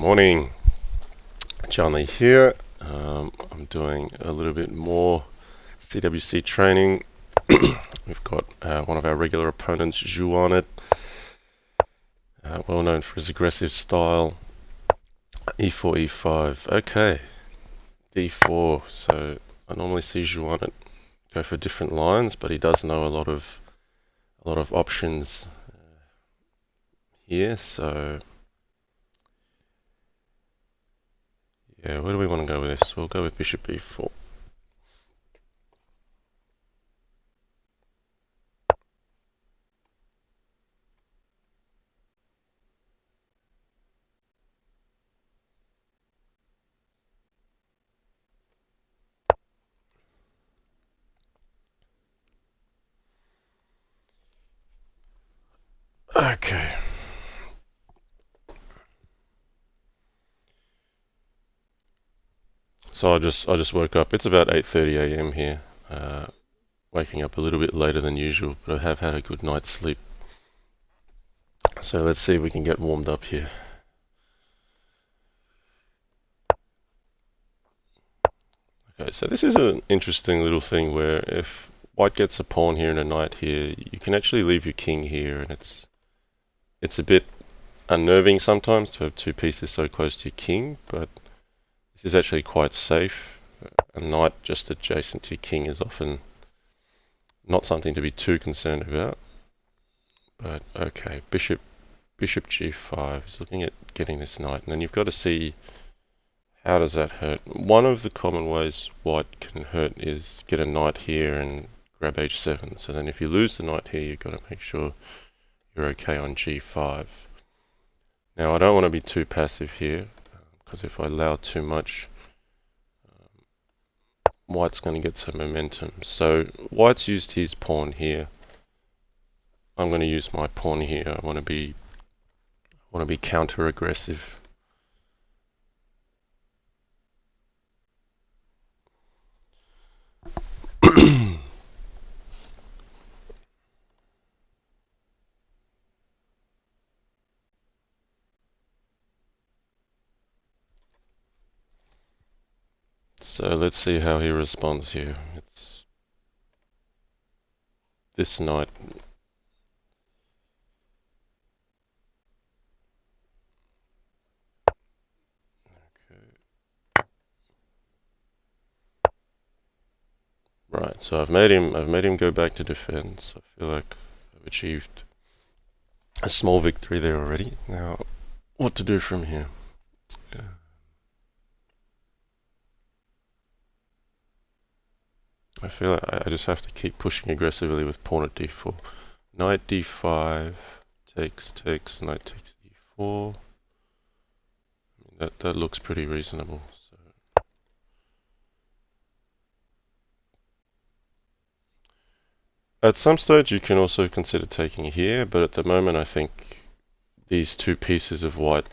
Morning, JannLee here. I'm doing a little bit more CWC training. We've got one of our regular opponents, Xuanet, well known for his aggressive style. E4, E5. Okay, D4. So I normally see Xuanet go for different lines, but he does know a lot of options here. So yeah, where do we want to go with this? We'll go with Bishop B4. Okay. So I just woke up. It's about 8:30 a.m. here. Waking up a little bit later than usual, but I have had a good night's sleep. So let's see if we can get warmed up here. Okay, so this is an interesting little thing where if white gets a pawn here and a knight here, you can actually leave your king here, and it's a bit unnerving sometimes to have two pieces so close to your king, but this is actually quite safe. A knight just adjacent to your king is often not something to be too concerned about. But okay, bishop g5 is looking at getting this knight, and then you've got to see how does that hurt. One of the common ways white can hurt is get a knight here and grab h7. So then if you lose the knight here, you've got to make sure you're okay on g5. Now I don't want to be too passive here, because if I allow too much, white's going to get some momentum. So white's used his pawn here. I'm going to use my pawn here. I want to be counter aggressive. So let's see how he responds here. It's this knight. Right, so I've made him go back to defense. I feel like I've achieved a small victory there already. Now, what to do from here? I feel like I just have to keep pushing aggressively with pawn at d4. Knight d5, takes, knight takes e4. That looks pretty reasonable. So. At some stage you can also consider taking here, but at the moment I think these two pieces of white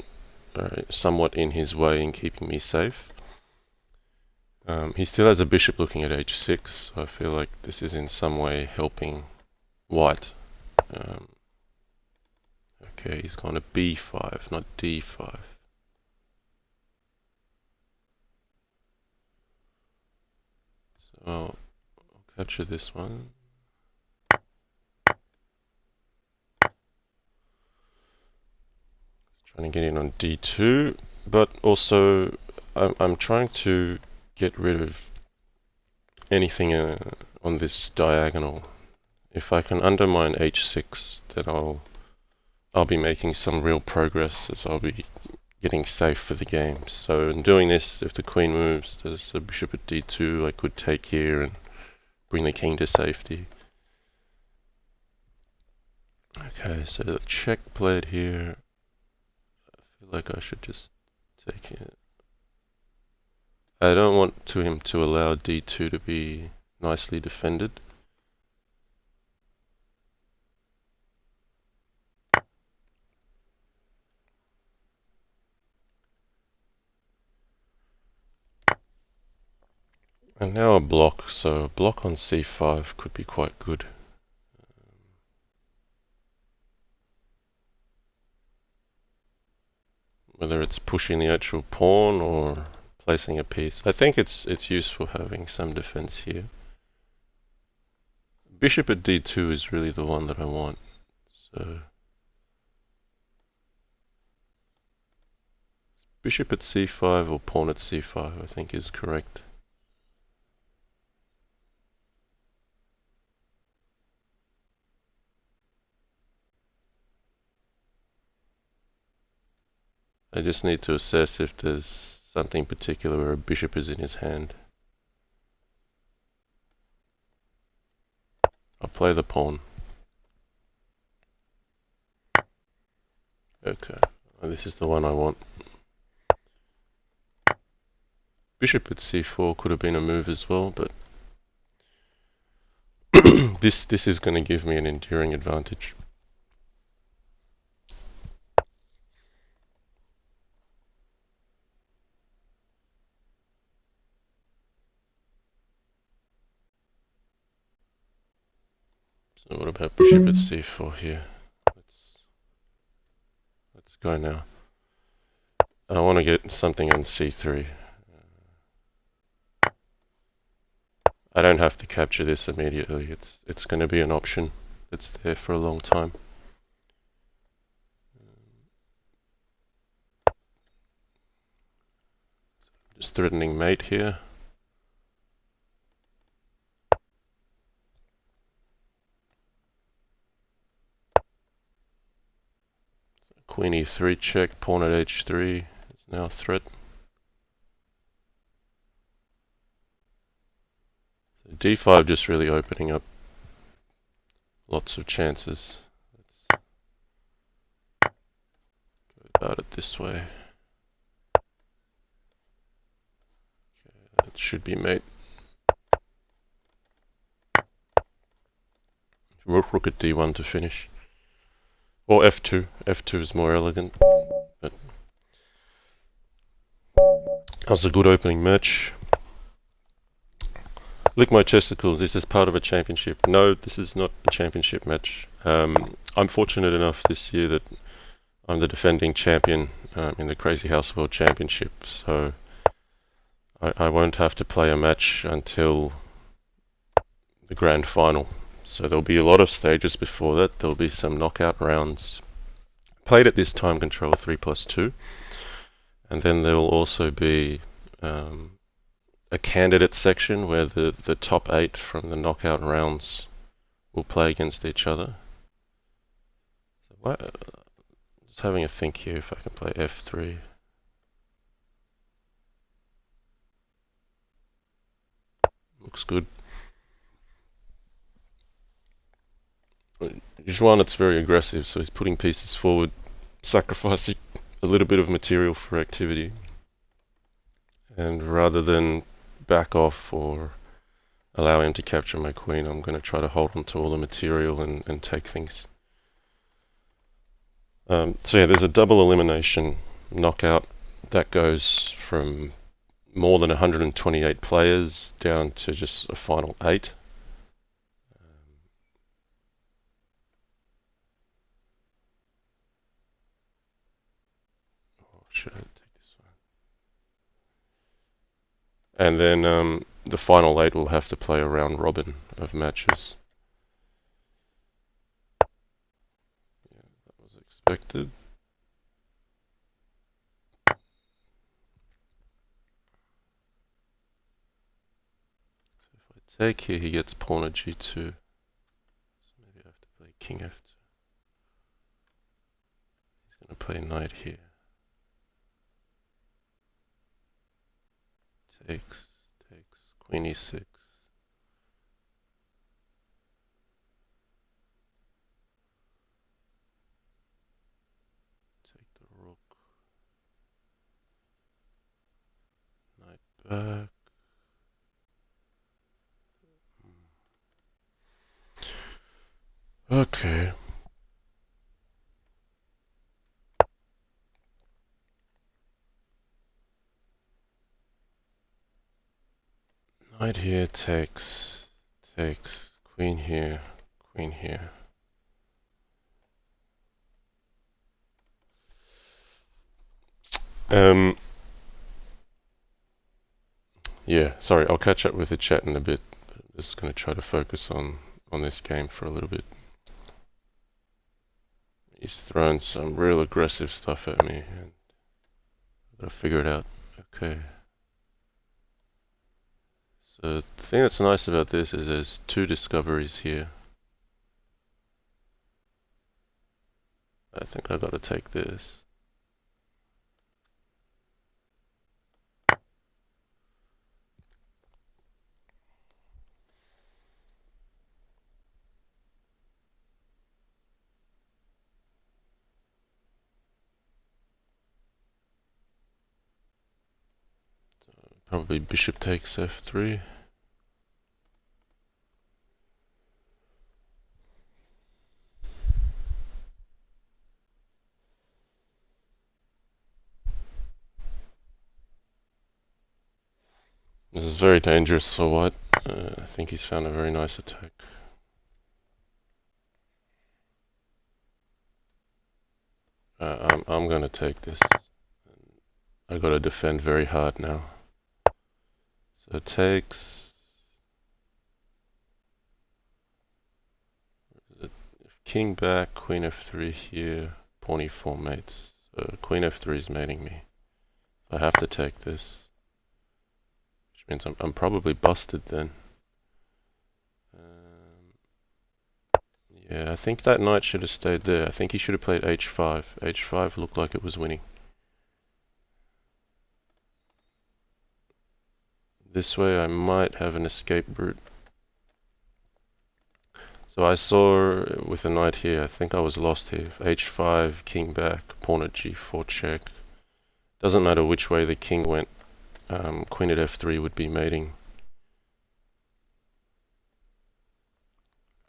are somewhat in his way in keeping me safe. He still has a bishop looking at h6, so I feel like this is in some way helping white. Okay, he's gone to b5, not d5. So I'll capture this one. Trying to get in on d2, but also I'm trying to get rid of anything on this diagonal. If I can undermine h6, then I'll be making some real progress, as I'll be getting safe for the game. So in doing this, if the queen moves, there's a bishop at d2, I could take here and bring the king to safety. Okay, so the check played here. I feel like I should just take it. I don't want him to allow d2 to be nicely defended. And now a block, so a block on c5 could be quite good. whether it's pushing the actual pawn or placing a piece. I think it's useful having some defense here. Bishop at d2 is really the one that I want. So bishop at c5 or pawn at c5 I think is correct. I just need to assess if there's something particular where a bishop is in his hand. I'll play the pawn. Okay, this is the one I want. Bishop at c4 could have been a move as well, but this is going to give me an enduring advantage. So what about bishop at c4 here? Let's go now. I want to get something on c3. I don't have to capture this immediately. It's going to be an option that's there for a long time. Just threatening mate here. Queen e3 check, pawn at h3 is now a threat. So d5 just really opening up lots of chances. Let's go about it this way. Okay, that should be mate. Rook at d1 to finish. Or f2. f2 is more elegant. But that was a good opening match. Lick my chesticles, is this part of a championship? No, this is not a championship match. I'm fortunate enough this year that I'm the defending champion in the Crazy House World Championship, so I won't have to play a match until the grand final. So there'll be a lot of stages before that. There'll be some knockout rounds played at this time control 3+2, and then there will also be a candidate section where the top 8 from the knockout rounds will play against each other. So just having a think here if I can play f3. Looks good. Xuanet's very aggressive, so he's putting pieces forward, sacrificing a little bit of material for activity. And rather than back off or allow him to capture my queen, I'm going to try to hold on to all the material and take things. So yeah, there's a double elimination knockout that goes from more than 128 players down to just a final 8. Should I take this one? And then the final 8 will have to play a round robin of matches. Yeah, that was expected. So if I take here, he gets pawn at g2. So maybe I have to play king f2. He's going to play knight here. Takes, queen e6. Take the rook. Knight back. Okay. Knight here takes, queen here, queen here. Um, yeah, sorry, I'll catch up with the chat in a bit. I'm just going to try to focus on this game for a little bit. He's throwing some real aggressive stuff at me, and I've got to figure it out. Okay. So the thing that's nice about this is there's two discoveries here. I think I've got to take this. Probably bishop takes f3. This is very dangerous for white. I think he's found a very nice attack. I'm going to take this. I've got to defend very hard now. So it takes... King back, queen f3 here, pawn e4 mates. So queen f3 is mating me. I have to take this. Which means I'm probably busted then. Yeah, I think that knight should have stayed there. I think he should have played h5. h5 looked like it was winning. This way I might have an escape route. So I saw with the knight here, I think I was lost here. h5, king back, pawn at g4 check. Doesn't matter which way the king went, queen at f3 would be mating.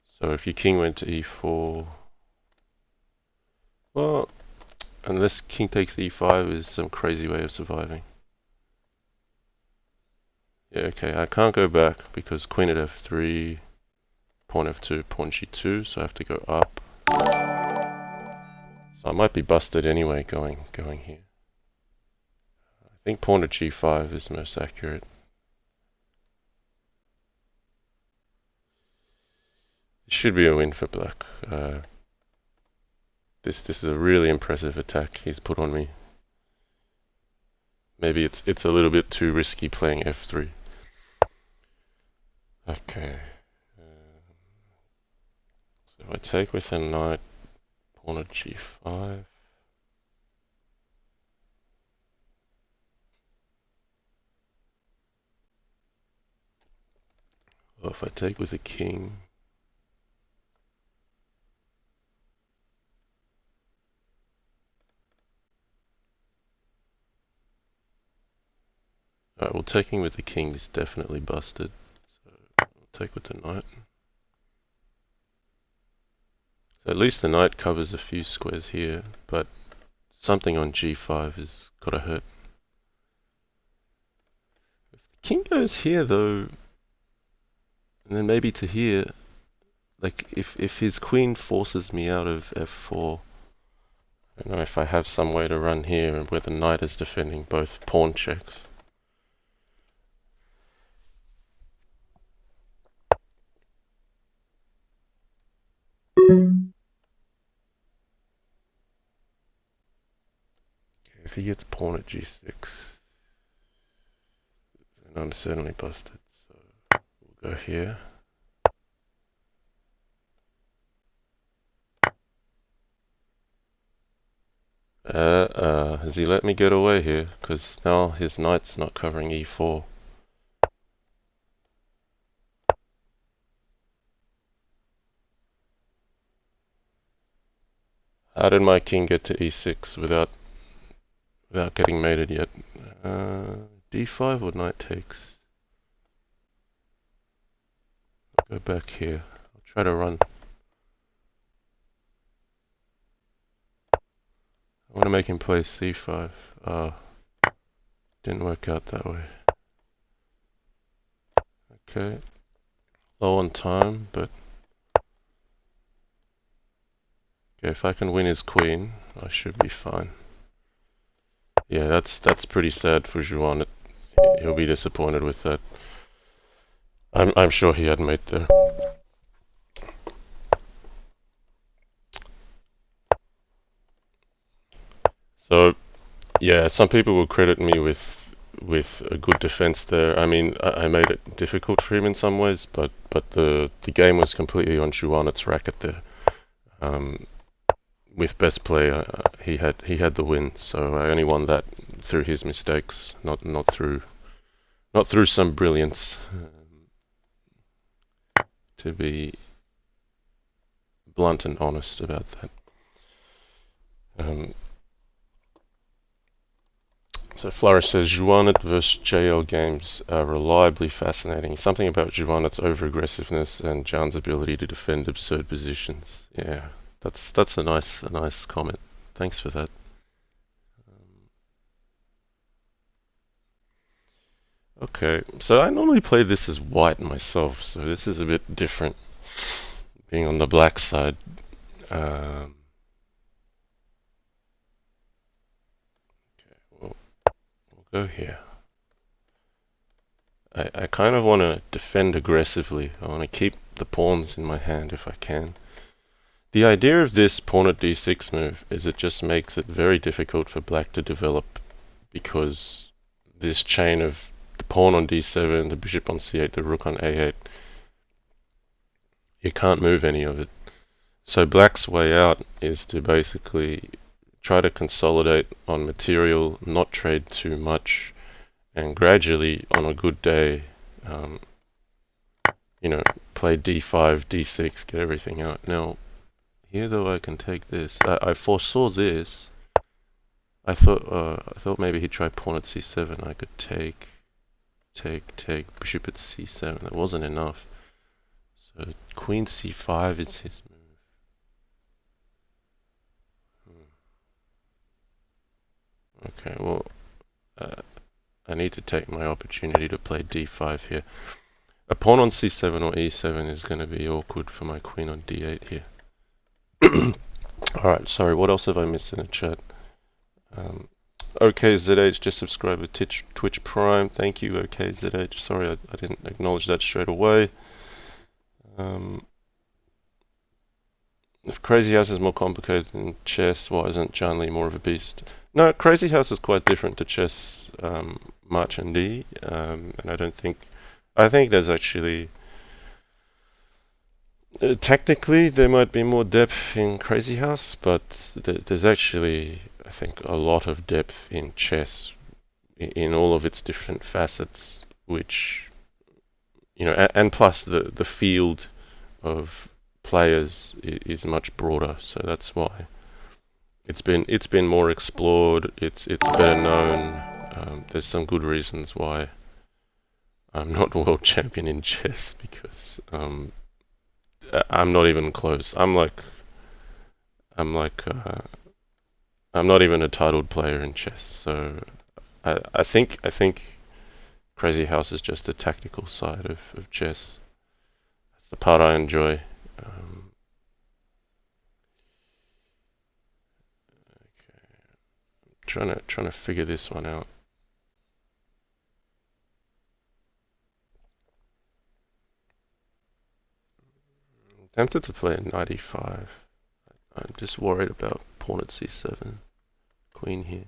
So if your king went to e4, well, unless king takes e5 is some crazy way of surviving. Yeah, okay, I can't go back because queen at f3, pawn f2, pawn g2, so I have to go up. So I might be busted anyway going here. I think pawn at g5 is most accurate. It should be a win for black. This is a really impressive attack he's put on me. Maybe it's a little bit too risky playing f3. Okay. So I take with a knight, pawn at g5. Or if I take with a king. Alright, well taking with the king is definitely busted. So I'll take with the knight. So at least the knight covers a few squares here, but something on g5 has got to hurt. If the king goes here though, and then maybe to here, like if his queen forces me out of f4, I don't know if I have some way to run here where the knight is defending both pawn checks. Okay, if he gets pawn at g6, then I'm certainly busted. So we'll go here. Has he let me get away here? Because now his knight's not covering e4. How did my king get to e6 without getting mated yet? d5 or knight takes? I'll go back here. I'll try to run. I want to make him play c5. Didn't work out that way. Okay. Low on time, but... Okay, if I can win his queen, I should be fine. Yeah, that's pretty sad for Xuanet. He'll be disappointed with that. I'm sure he had mate there. So yeah, some people will credit me with a good defense there. I mean, I made it difficult for him in some ways, but the game was completely on Xuanet's racket there. Um, with best play, he had the win, so I only won that through his mistakes, not through some brilliance. To be blunt and honest about that. Um, so Flourish says Xuanet versus JL games are reliably fascinating. Something about Xuanet's over-aggressiveness and Jan's ability to defend absurd positions. Yeah, that's a nice comment. Thanks for that. Okay, so I normally play this as white myself, so this is a bit different, being on the black side. Um, okay, we'll go here. I kind of want to defend aggressively. I want to keep the pawns in my hand if I can. The idea of this pawn at d6 move is it just makes it very difficult for black to develop, because this chain of the pawn on d7, the bishop on c8, the rook on a8, you can't move any of it. So black's way out is to basically try to consolidate on material, not trade too much, and gradually, on a good day, um, play d5, d6, get everything out. Now, here though I can take this. I foresaw this. I thought maybe he'd try pawn at c7. I could take bishop at c7. That wasn't enough. So queen c5 is his move. Okay, well, uh, I need to take my opportunity to play d5 here. A pawn on c7 or e7 is going to be awkward for my queen on d8 here. Alright, sorry, what else have I missed in the chat? OKZH just subscribed with Twitch Prime. Thank you, OKZH. Sorry, I didn't acknowledge that straight away. If Crazy House is more complicated than chess, why isn't JannLee more of a beast? No, Crazy House is quite different to chess, March and D, and I think there's actually, technically there might be more depth in Crazy House, but there's actually, I think, a lot of depth in chess, in all of its different facets, which, and plus the field of players is much broader, so that's why it's been more explored. It's better known. There's some good reasons why I'm not world champion in chess, because I'm not even close. I'm like I'm not even a titled player in chess. So I think Crazy House is just the tactical side of chess. That's the part I enjoy. Um, trying to figure this one out. I'm tempted to play a knight e5. I'm just worried about pawn at c7, queen here.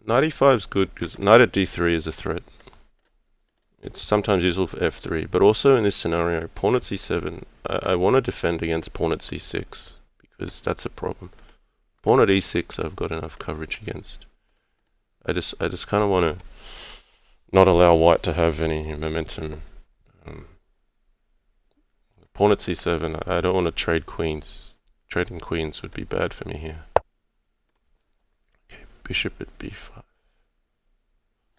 Knight e5 is good because knight at d3 is a threat. It's sometimes useful for f3, but also in this scenario, pawn at c7, I want to defend against pawn at c6, because that's a problem. Pawn at e6 I've got enough coverage against. I just kind of want to not allow white to have any momentum. Pawn at c7, I don't want to trade queens. Trading queens would be bad for me here. Okay, bishop at b5.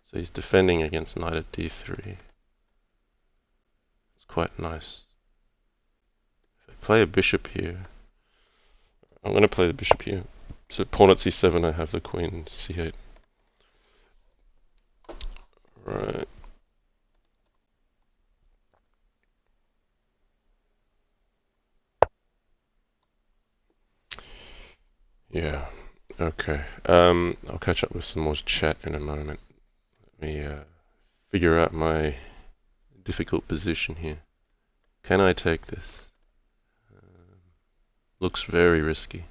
So he's defending against knight at d3. It's quite nice. If I play a bishop here, I'm going to play the bishop here. So pawn at c7, I have the queen c8. Right. Yeah. Okay. I'll catch up with some more chat in a moment. Let me figure out my difficult position here. Can I take this? Looks very risky.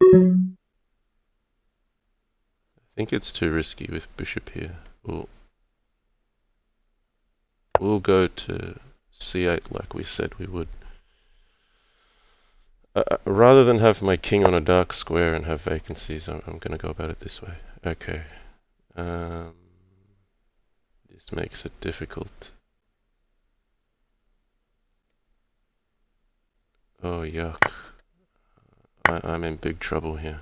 I think it's too risky with bishop here. We'll go to c8 like we said we would. Rather than have my king on a dark square and have vacancies, I'm going to go about it this way. Okay. This makes it difficult. Oh, yuck. I'm in big trouble here.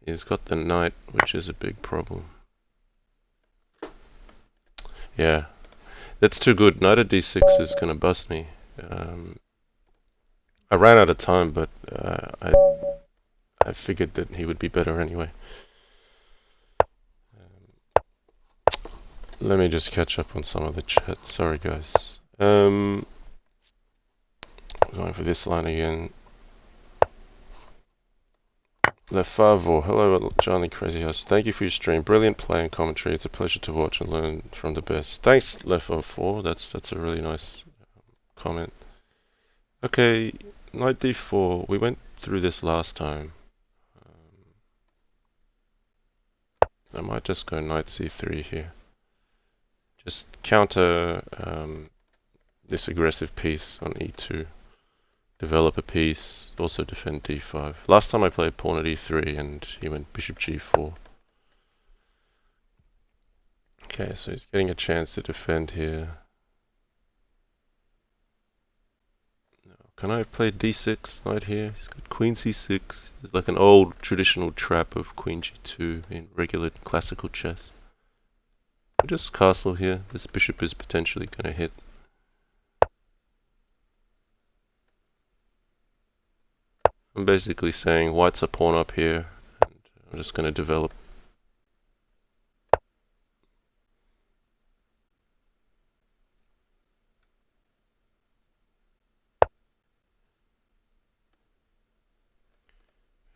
He's got the knight, which is a big problem. Yeah, that's too good. Knight at d6 is going to bust me. I ran out of time, but I figured that he would be better anyway. Let me just catch up on some of the chat. Sorry, guys. Going for this line again. Le Favor, hello JannLee Crazy House. Thank you for your stream. Brilliant play and commentary. It's a pleasure to watch and learn from the best. Thanks, Le Favor. That's a really nice comment. Okay, knight d4. We went through this last time. I might just go knight c3 here. Just counter this aggressive piece on e2. Develop a piece. Also defend d5. Last time I played pawn at e3 and he went bishop g4. Okay, so he's getting a chance to defend here. Can I play d6 right here? He's got queen c6. It's like an old traditional trap of queen g2 in regular classical chess. We'll just castle here. This bishop is potentially going to hit. I'm basically saying white's a pawn up here, and I'm just going to develop.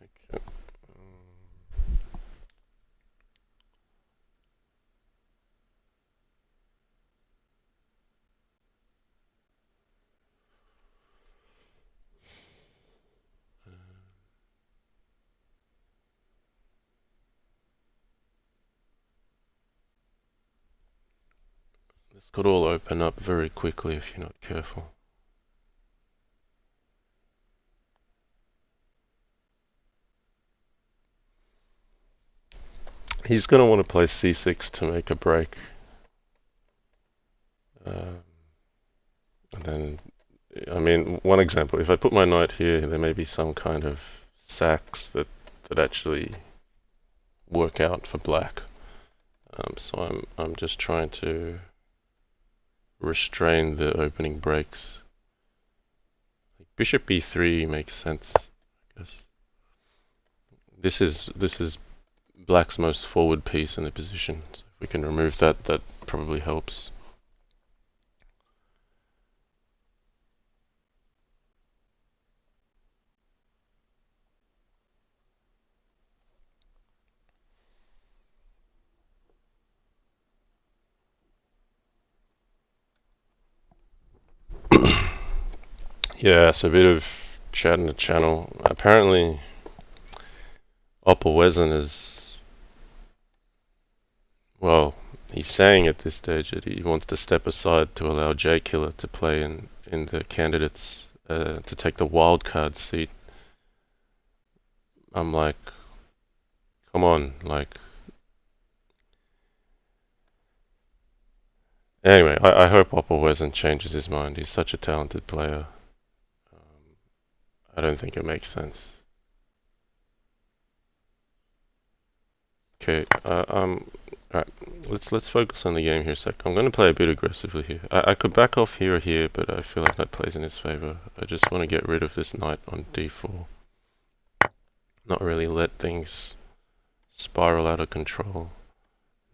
Okay. This could all open up very quickly if you're not careful. He's going to want to play c6 to make a break. And then, I mean, one example, if I put my knight here, there may be some kind of sacks that actually work out for black. So I'm just trying to restrain the opening breaks. Bishop e3 makes sense, I guess. This is black's most forward piece in the position. So if we can remove that, that probably helps. Yeah, so a bit of chat in the channel. Apparently, Opelwezen is, well, he's saying at this stage that he wants to step aside to allow J Killer to play in the candidates to take the wildcard seat. I'm like, come on, like. Anyway, I hope Opelwezen changes his mind. He's such a talented player. I don't think it makes sense. Okay, alright, let's focus on the game here a sec. I'm going to play a bit aggressively here. I could back off here or here, but I feel like that plays in his favor. I just want to get rid of this knight on d4. Not really let things spiral out of control.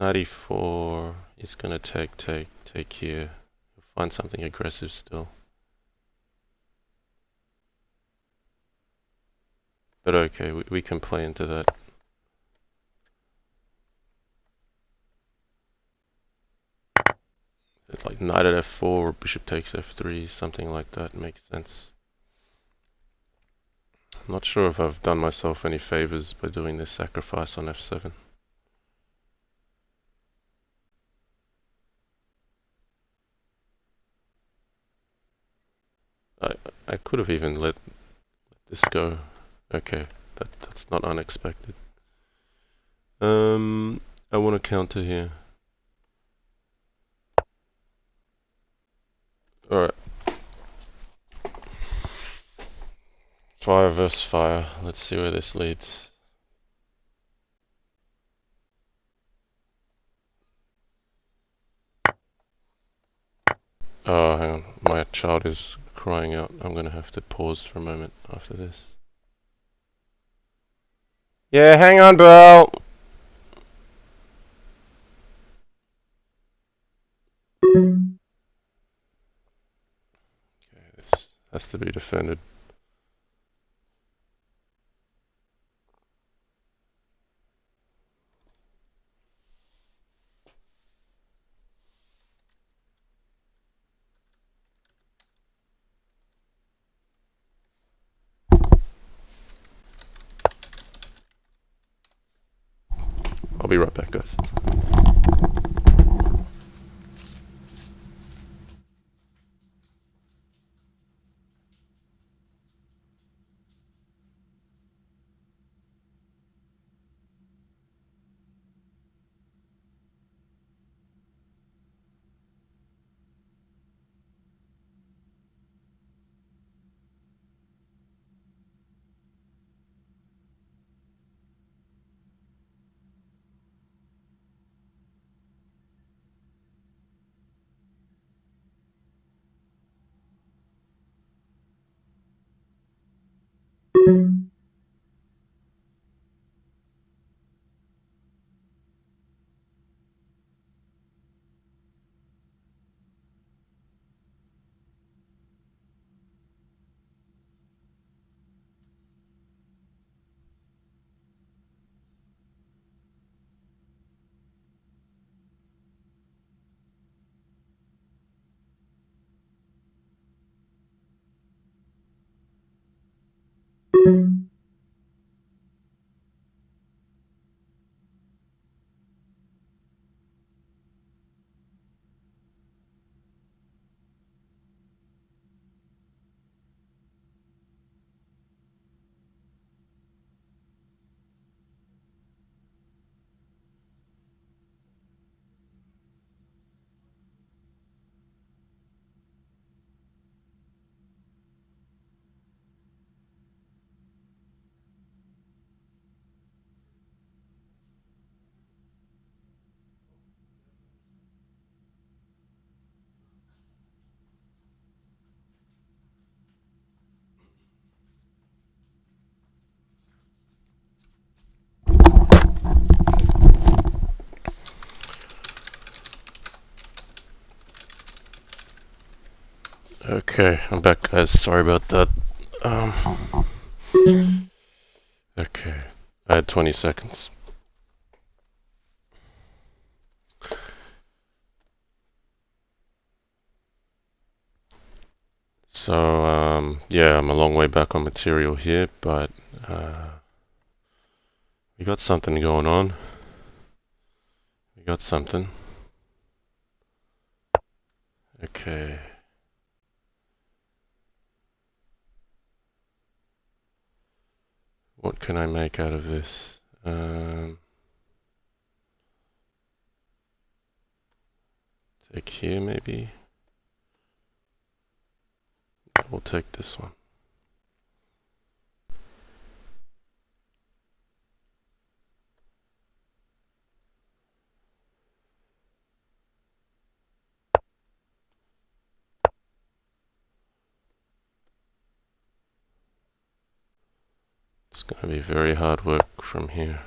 Knight e4 is going to take here. Find something aggressive still. But okay, we can play into that. It's like knight at f4 or bishop takes f3, something like that makes sense. I'm not sure if I've done myself any favors by doing this sacrifice on f7. I could have even let this go. Okay, that's not unexpected. I want to counter here. Alright. Fire versus fire. Let's see where this leads. Oh, hang on. My child is crying out. I'm gonna have to pause for a moment after this. Yeah, hang on, bro! Okay, this has to be defended. I'll be right back, guys. Okay, I'm back, guys. Sorry about that. Okay, I had 20 seconds. So, yeah, I'm a long way back on material here, but we got something going on. We got something. Okay. What can I make out of this? Take here, maybe? We'll take this one. It's going to be very hard work from here.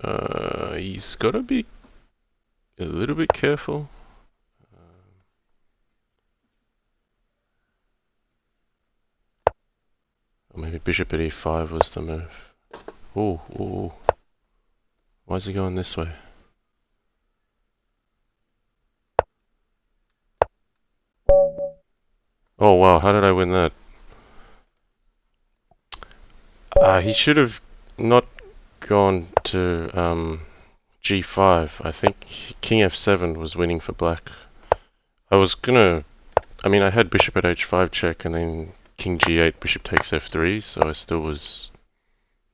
He's got to be a little bit careful. Or maybe bishop at e5 was the move. Ooh, ooh. Why is he going this way? Oh wow, how did I win that? He should have not gone to g5. I think king f7 was winning for black. I was gonna... I mean, I had bishop at h5 check and then king g8, bishop takes f3, so I still was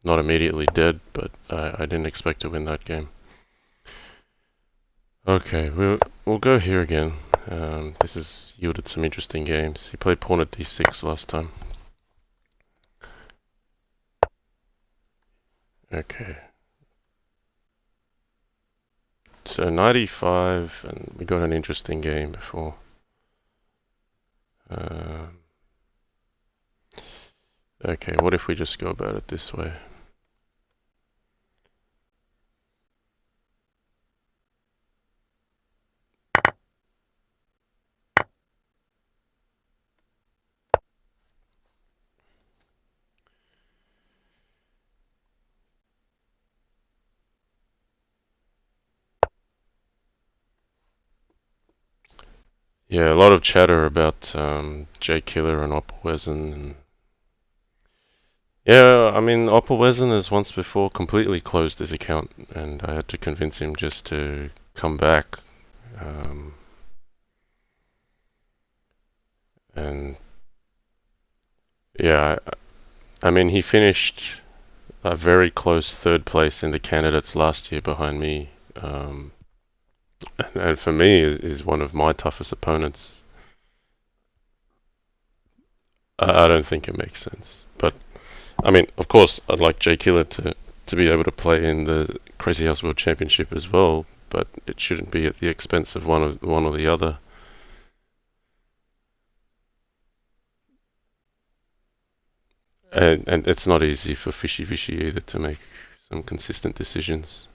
not immediately dead, but I didn't expect to win that game. Okay, we'll go here again. This has yielded some interesting games. He played pawn at d6 last time. Okay. So 95, and we got an interesting game before. Okay, what if we just go about it this way? Yeah, a lot of chatter about J Killer and Oppelwezen. And yeah, I mean, Oppelwezen has once before completely closed his account, and I had to convince him just to come back. And yeah, I mean, he finished a very close third place in the candidates last year behind me. And for me, is one of my toughest opponents. I don't think it makes sense. But, I mean, of course, I'd like J Killer to be able to play in the Crazy House World Championship as well, but it shouldn't be at the expense of one or the other. And it's not easy for Fishy Fishy either to make some consistent decisions.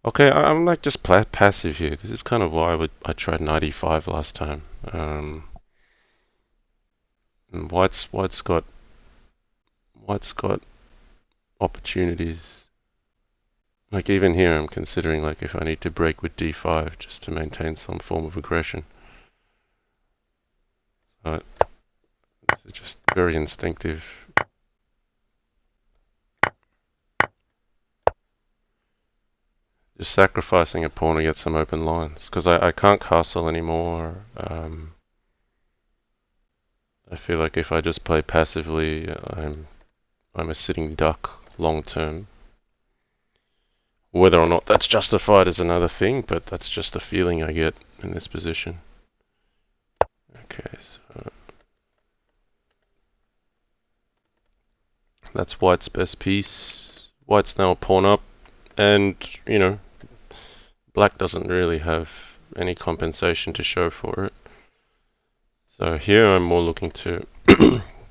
Okay, I'm like just passive here. This is kind of why I tried 95 last time. And White's got opportunities. Like even here, I'm considering like if I need to break with d5 just to maintain some form of aggression. But this is just very instinctive. Just sacrificing a pawn to get some open lines because I can't castle anymore. I feel like if I just play passively, I'm a sitting duck long term. Whether or not that's justified is another thing, but that's just a feeling I get in this position. Okay, so that's White's best piece. White's now a pawn up, and, you know, Black doesn't really have any compensation to show for it. So here I'm more looking to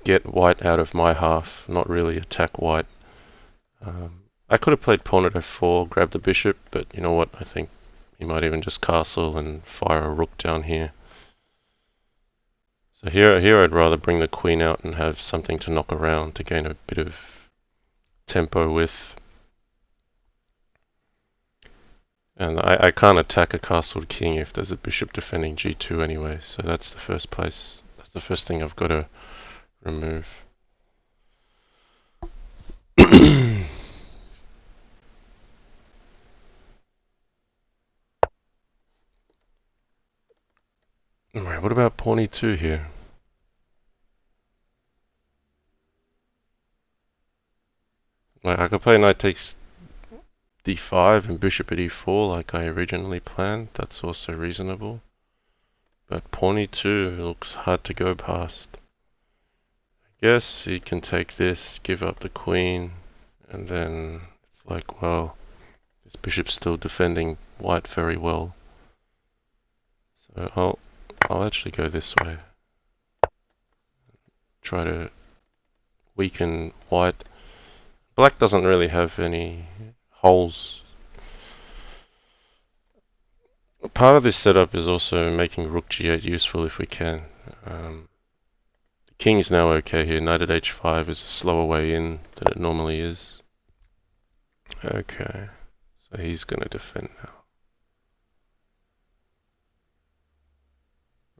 get White out of my half, not really attack White. I could have played pawn at f4, grab the bishop, but you know what, I think he might even just castle and fire a rook down here. So here I'd rather bring the queen out and have something to knock around to gain a bit of tempo with. And I can't attack a castled king if there's a bishop defending g2 anyway, so that's the first place. That's the first thing I've got to remove. Alright, what about pawn e2 here? Like, I could play knight takes d5 and bishop at e4 like I originally planned. That's also reasonable. But pawn e2 looks hard to go past. I guess he can take this, give up the queen, and then it's like, well, this bishop's still defending white very well. So I'll actually go this way. Try to weaken white. Black doesn't really have any holes Part of this setup is also making rook g8 useful if we can. The king is now okay here. Knight at h5 is a slower way in than it normally is. Okay, so he's going to defend now.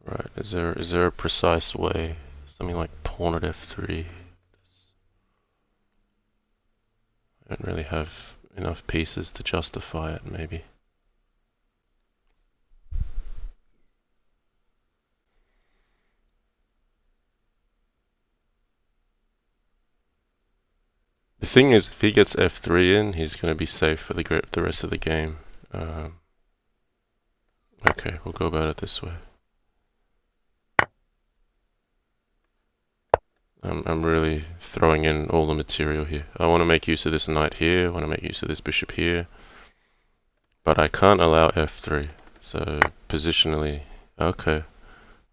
Right, is there a precise way? Something like pawn at f3. I don't really have enough pieces to justify it, maybe. The thing is, if he gets f3 in, he's going to be safe for the rest of the game. Okay, we'll go about it this way. I'm really throwing in all the material here. I want to make use of this knight here, I want to make use of this bishop here, but I can't allow f3. So positionally, okay,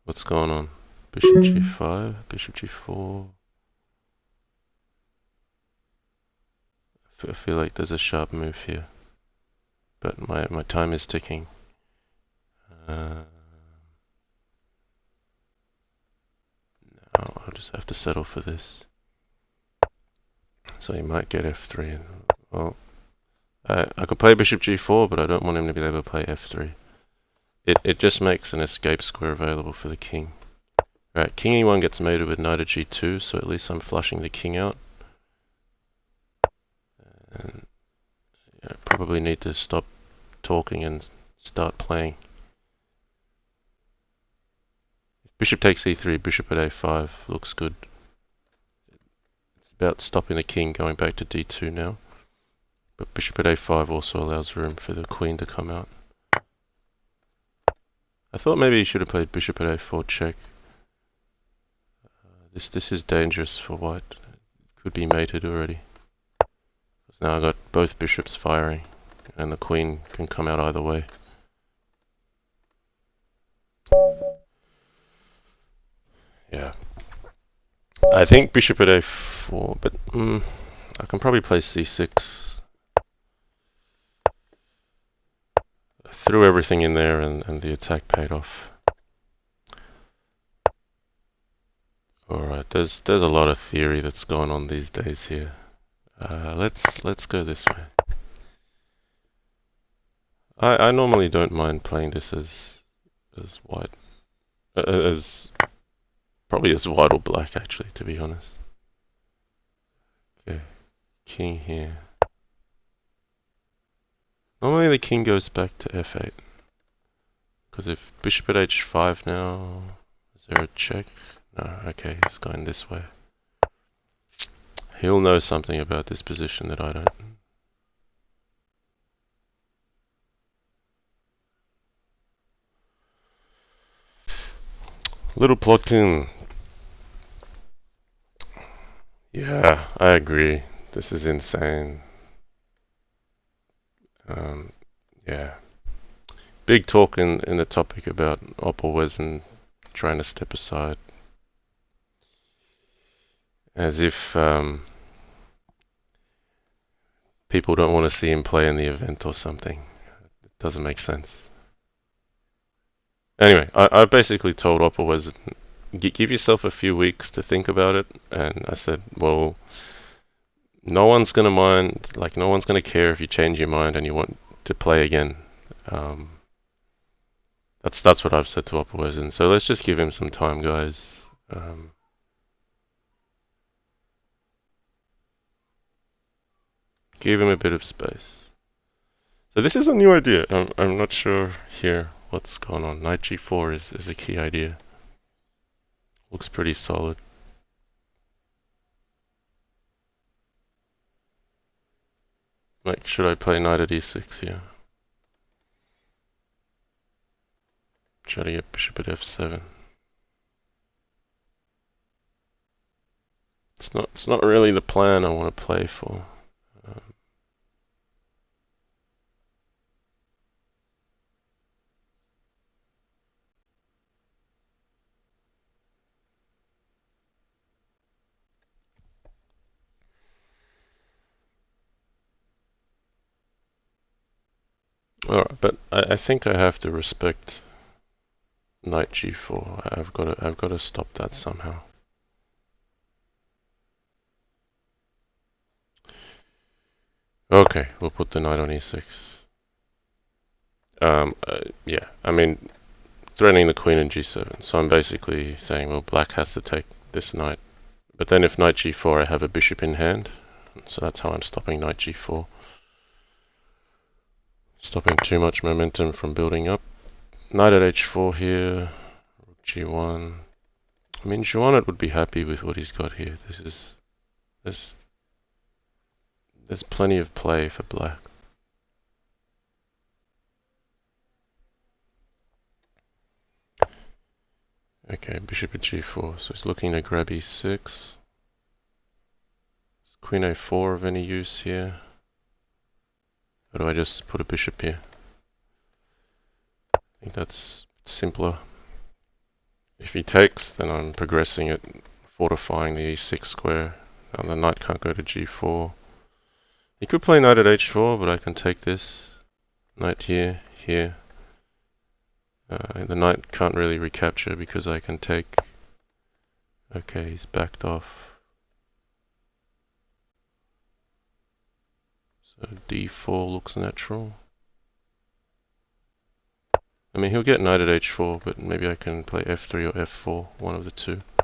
what's going on? Bishop g5, bishop g4. I feel like there's a sharp move here, but my time is ticking. No, I'll just have to settle for this. So he might get f3. Well, I could play bishop g4, but I don't want him to be able to play f3. It just makes an escape square available for the king. Right, king e1 gets mated with knight at g2, so at least I'm flushing the king out. And yeah, I probably need to stop talking and start playing. If bishop takes e3, bishop at a5 looks good. It's about stopping the king going back to d2 now. But bishop at a5 also allows room for the queen to come out. I thought maybe he should have played bishop at a4 check. This is dangerous for white. It could be mated already. Because now I've got both bishops firing, and the queen can come out either way. Yeah. I think bishop at a4, but I can probably play c6. I threw everything in there and the attack paid off. Alright, there's a lot of theory that's going on these days here. Let's go this way. I normally don't mind playing this as white, as probably as white or black actually, to be honest. Okay, king here. Normally the king goes back to f8, because if bishop at h5 now, is there a check? No, okay, he's going this way. He'll know something about this position that I don't. Little Plotkin. Yeah, I agree. This is insane. Yeah. Big talk in the topic about Opelwesen trying to step aside. As if people don't want to see him play in the event or something. It doesn't make sense. Anyway, I basically told Opelwesen, give yourself a few weeks to think about it. And I said, well, no one's going to mind, like no one's going to care if you change your mind and you want to play again. That's what I've said to Opelwesen. So let's just give him some time, guys. Give him a bit of space. So this is a new idea. I'm not sure here what's going on. Knight g4 is a key idea. Looks pretty solid. Like, should I play knight at e6 here? Try to get bishop at f7. It's not really the plan I want to play for. Alright, but I think I have to respect knight g4. I've got to stop that somehow. Okay, we'll put the knight on e6. Yeah, I mean, threatening the queen in g7. So I'm basically saying, well, black has to take this knight. But then if knight g4, I have a bishop in hand. So that's how I'm stopping knight g4. Stopping too much momentum from building up. Knight at h4 here. Rook g1. I mean, Xuanet would be happy with what he's got here. There's plenty of play for black. Okay, bishop at g4. So he's looking to grab e6. Is queen a4 of any use here? Or do I just put a bishop here? I think that's simpler. If he takes, then I'm progressing it, fortifying the e6 square. Now the knight can't go to g4. He could play knight at h4, but I can take this. Knight here, here. The knight can't really recapture because I can take... Okay, he's backed off. So d4 looks natural. I mean, he'll get knight at h4, but maybe I can play f3 or f4, one of the two. I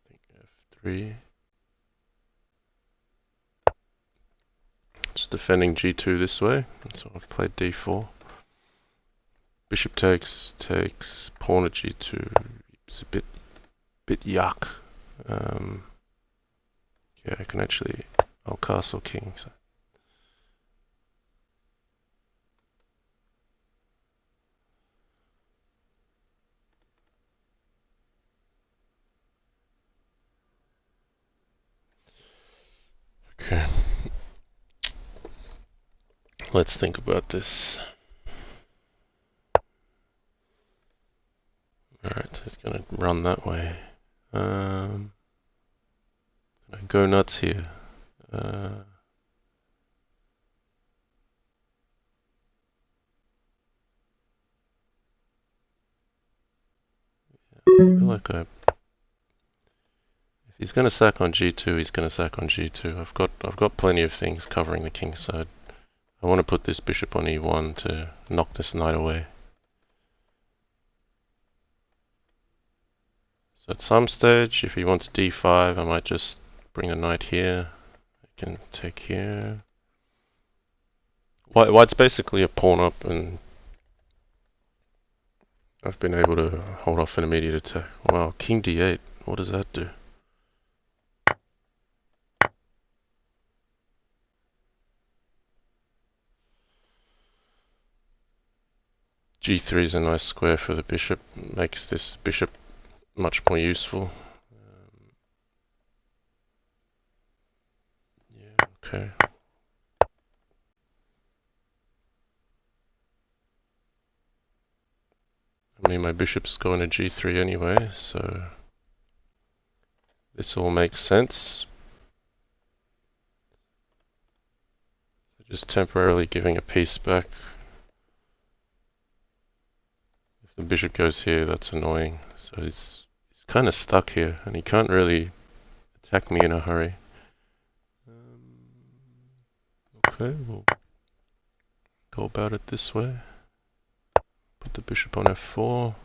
think f3. Just defending g2 this way, so I've played d4. Bishop takes, pawn at g2. It's a bit yuck. Yeah, I can actually... I'll castle king. So. Okay. Let's think about this. Alright, so it's gonna run that way. I go nuts here. I feel like if he's gonna sack on g2, he's gonna sack on g2. I've got plenty of things covering the king side. I want to put this bishop on e1 to knock this knight away. So at some stage, if he wants d5, I might just bring the knight here. I can take here. White's basically a pawn up, and I've been able to hold off an immediate attack. Wow, king d8. What does that do? g3 is a nice square for the bishop. Makes this bishop much more useful. Yeah, okay. I mean, my bishop's going to g3 anyway, so this all makes sense. Just temporarily giving a piece back. If the bishop goes here, that's annoying. So he's kind of stuck here, and he can't really attack me in a hurry. Okay, we'll go about it this way. Put the bishop on f4.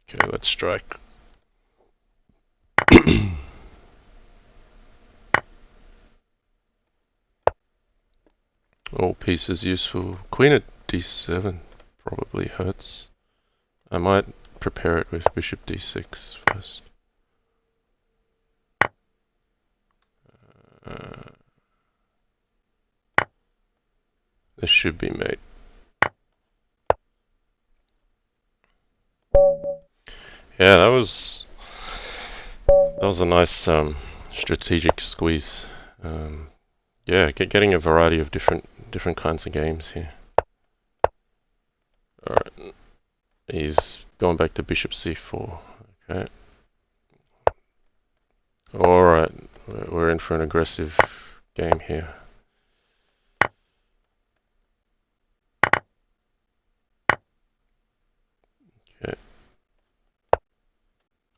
Okay, let's strike. All pieces useful. Queen at d7 probably hurts. I might prepare it with bishop d6 first. This should be mate. Yeah, that was a nice strategic squeeze. Yeah, getting a variety of different kinds of games here. Alright, he's going back to bishop c4. Okay. Alright, We're in for an aggressive game here. Okay.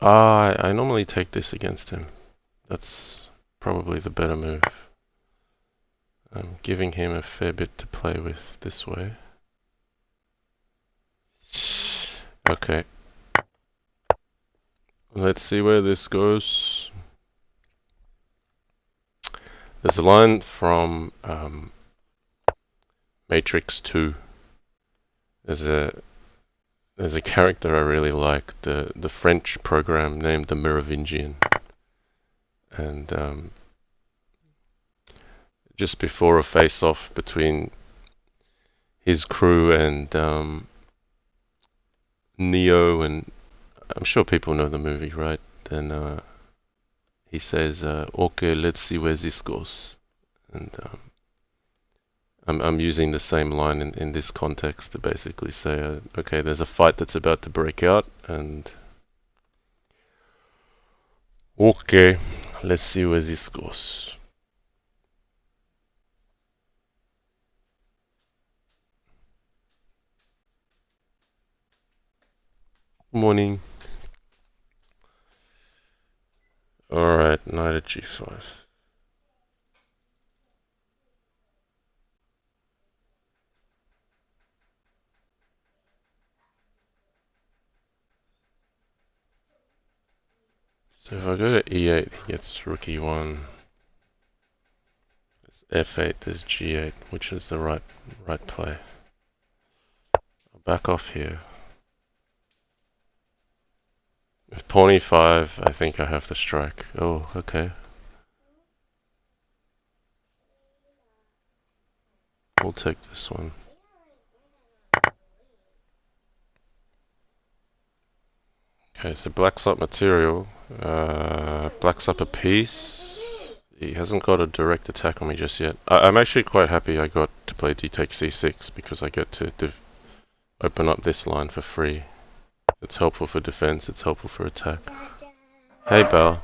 I normally take this against him. That's probably the better move. I'm giving him a fair bit to play with this way. Okay. Let's see where this goes. There's a line from Matrix 2. There's a character I really like, the French program named the Merovingian. And just before a face-off between his crew and Neo, and I'm sure people know the movie, right? Then he says, "Okay, let's see where this goes." And I'm using the same line in this context to basically say, okay, there's a fight that's about to break out, and okay, let's see where this goes. Morning. Alright, knight at g5. So if I go to e8, he gets rook e1. There's f8, there's g8, which is the right play. I'll back off here. With pawn e5, I think I have to strike. Oh, okay. We'll take this one. Okay, so black's up material. Black's up a piece. He hasn't got a direct attack on me just yet. I'm actually quite happy I got to play d takes c6 because I get to open up this line for free. It's helpful for defense, it's helpful for attack. Hey, Belle.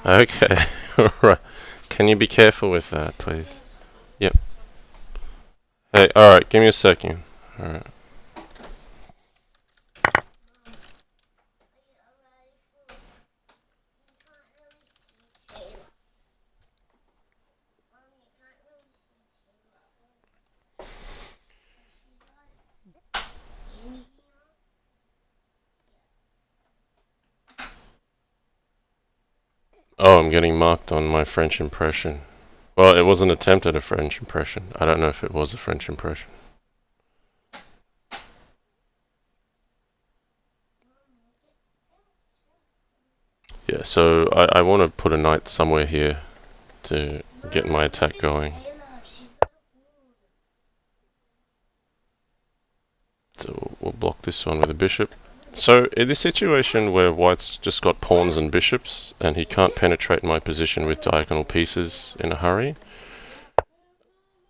Okay, alright. Can you be careful with that, please? Yep. Hey, alright, give me a second. Alright. Oh, I'm getting marked on my French impression. Well, it was an attempt at a French impression. I don't know if it was a French impression. Yeah, so I want to put a knight somewhere here to get my attack going. So we'll block this one with a bishop. So in this situation where white's just got pawns and bishops and he can't penetrate my position with diagonal pieces in a hurry,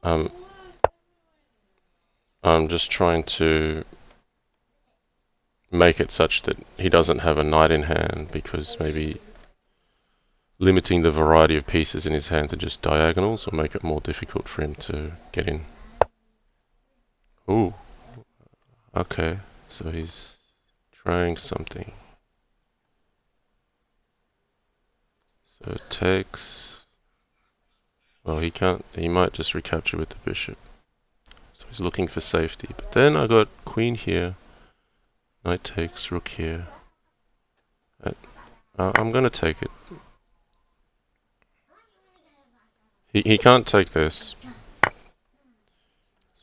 I'm just trying to make it such that he doesn't have a knight in hand, because maybe limiting the variety of pieces in his hand to just diagonals will make it more difficult for him to get in. Ooh, okay, so he's trying something. So it takes... Well, he can't. He might just recapture with the bishop. So he's looking for safety. But then I got queen here. Knight takes, rook here. I'm gonna take it. He can't take this.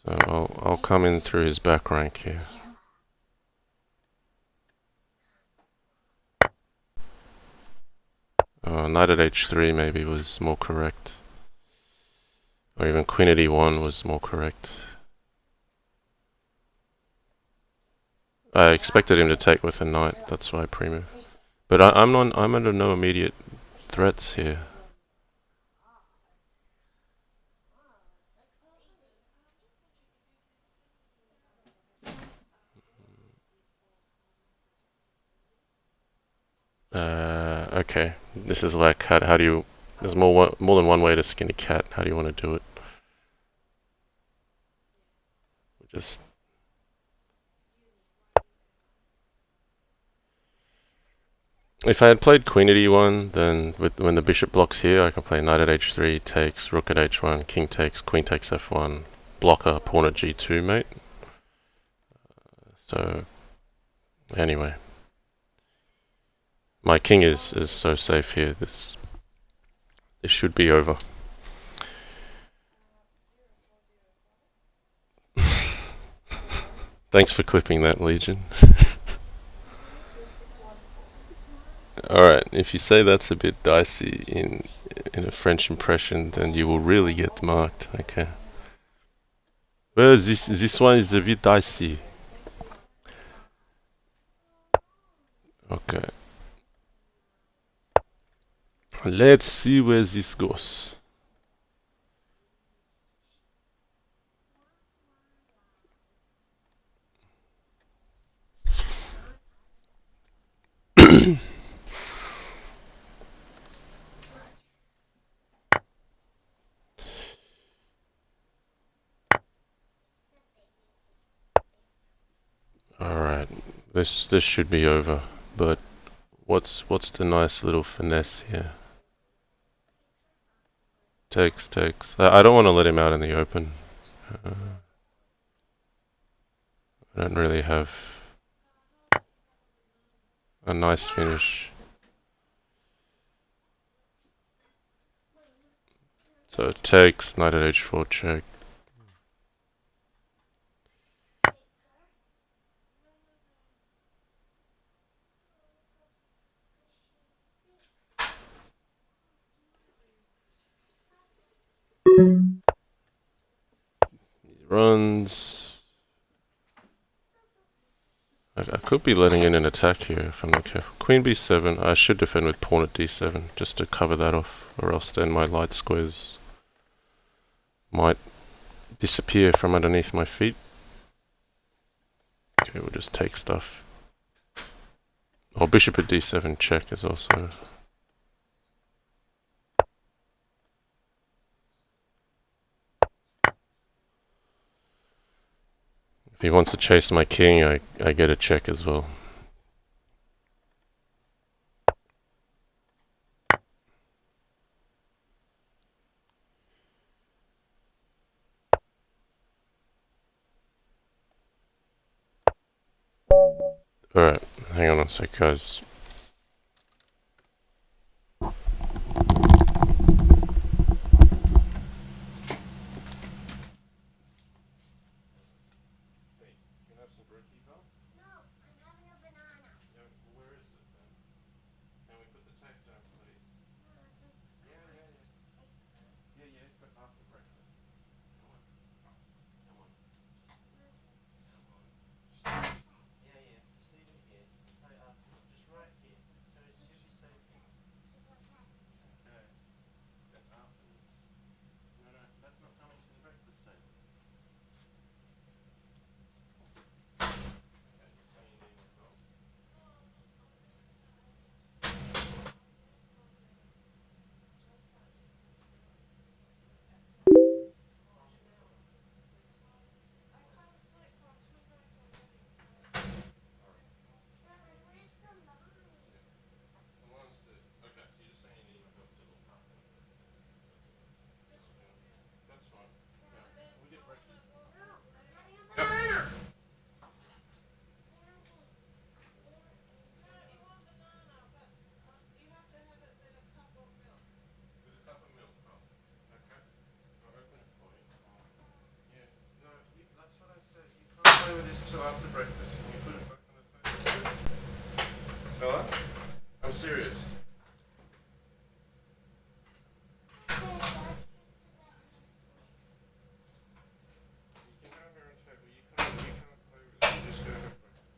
So I'll come in through his back rank here. Knight at h3 maybe was more correct. Or even queen at e1 was more correct. I expected him to take with a knight, that's why I pre-moved. But I'm under no immediate threats here. Okay, this is like, how do you There's more than one way to skin a cat. How do you want to do it? Just if I had played queen at e1, then when the bishop blocks here, I can play knight at h3, takes, rook at h1, king takes, queen takes f1, blocker, pawn at g2, mate. So anyway, my king is so safe here. This should be over. Thanks for clipping that, Legion. Alright, if you say that's a bit dicey in a French impression, then you will really get marked. Okay. Well, this one is a bit dicey. Okay. Let's see where this goes. Alright, this should be over, but what's the nice little finesse here? Takes. I don't want to let him out in the open. I don't really have a nice finish. So it takes, knight at h4 check. He runs. I could be letting in an attack here if I'm not careful. Queen b7. I should defend with pawn at d7 just to cover that off, or else then my light squares might disappear from underneath my feet. Okay, we'll just take stuff. Oh, bishop at d7 check is also. If he wants to chase my king, I get a check as well. Alright, hang on a sec, guys. I'm serious. You can have her and check, but you can't play with it. You're just gonna have breakfast.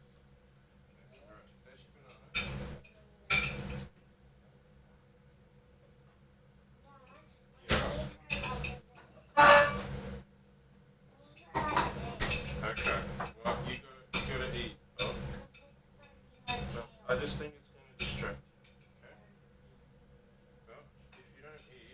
Alright, there's your banana. Okay. Well, you gotta eat. Oh. So I just think it's gonna distract you. Okay? Well, if you don't eat,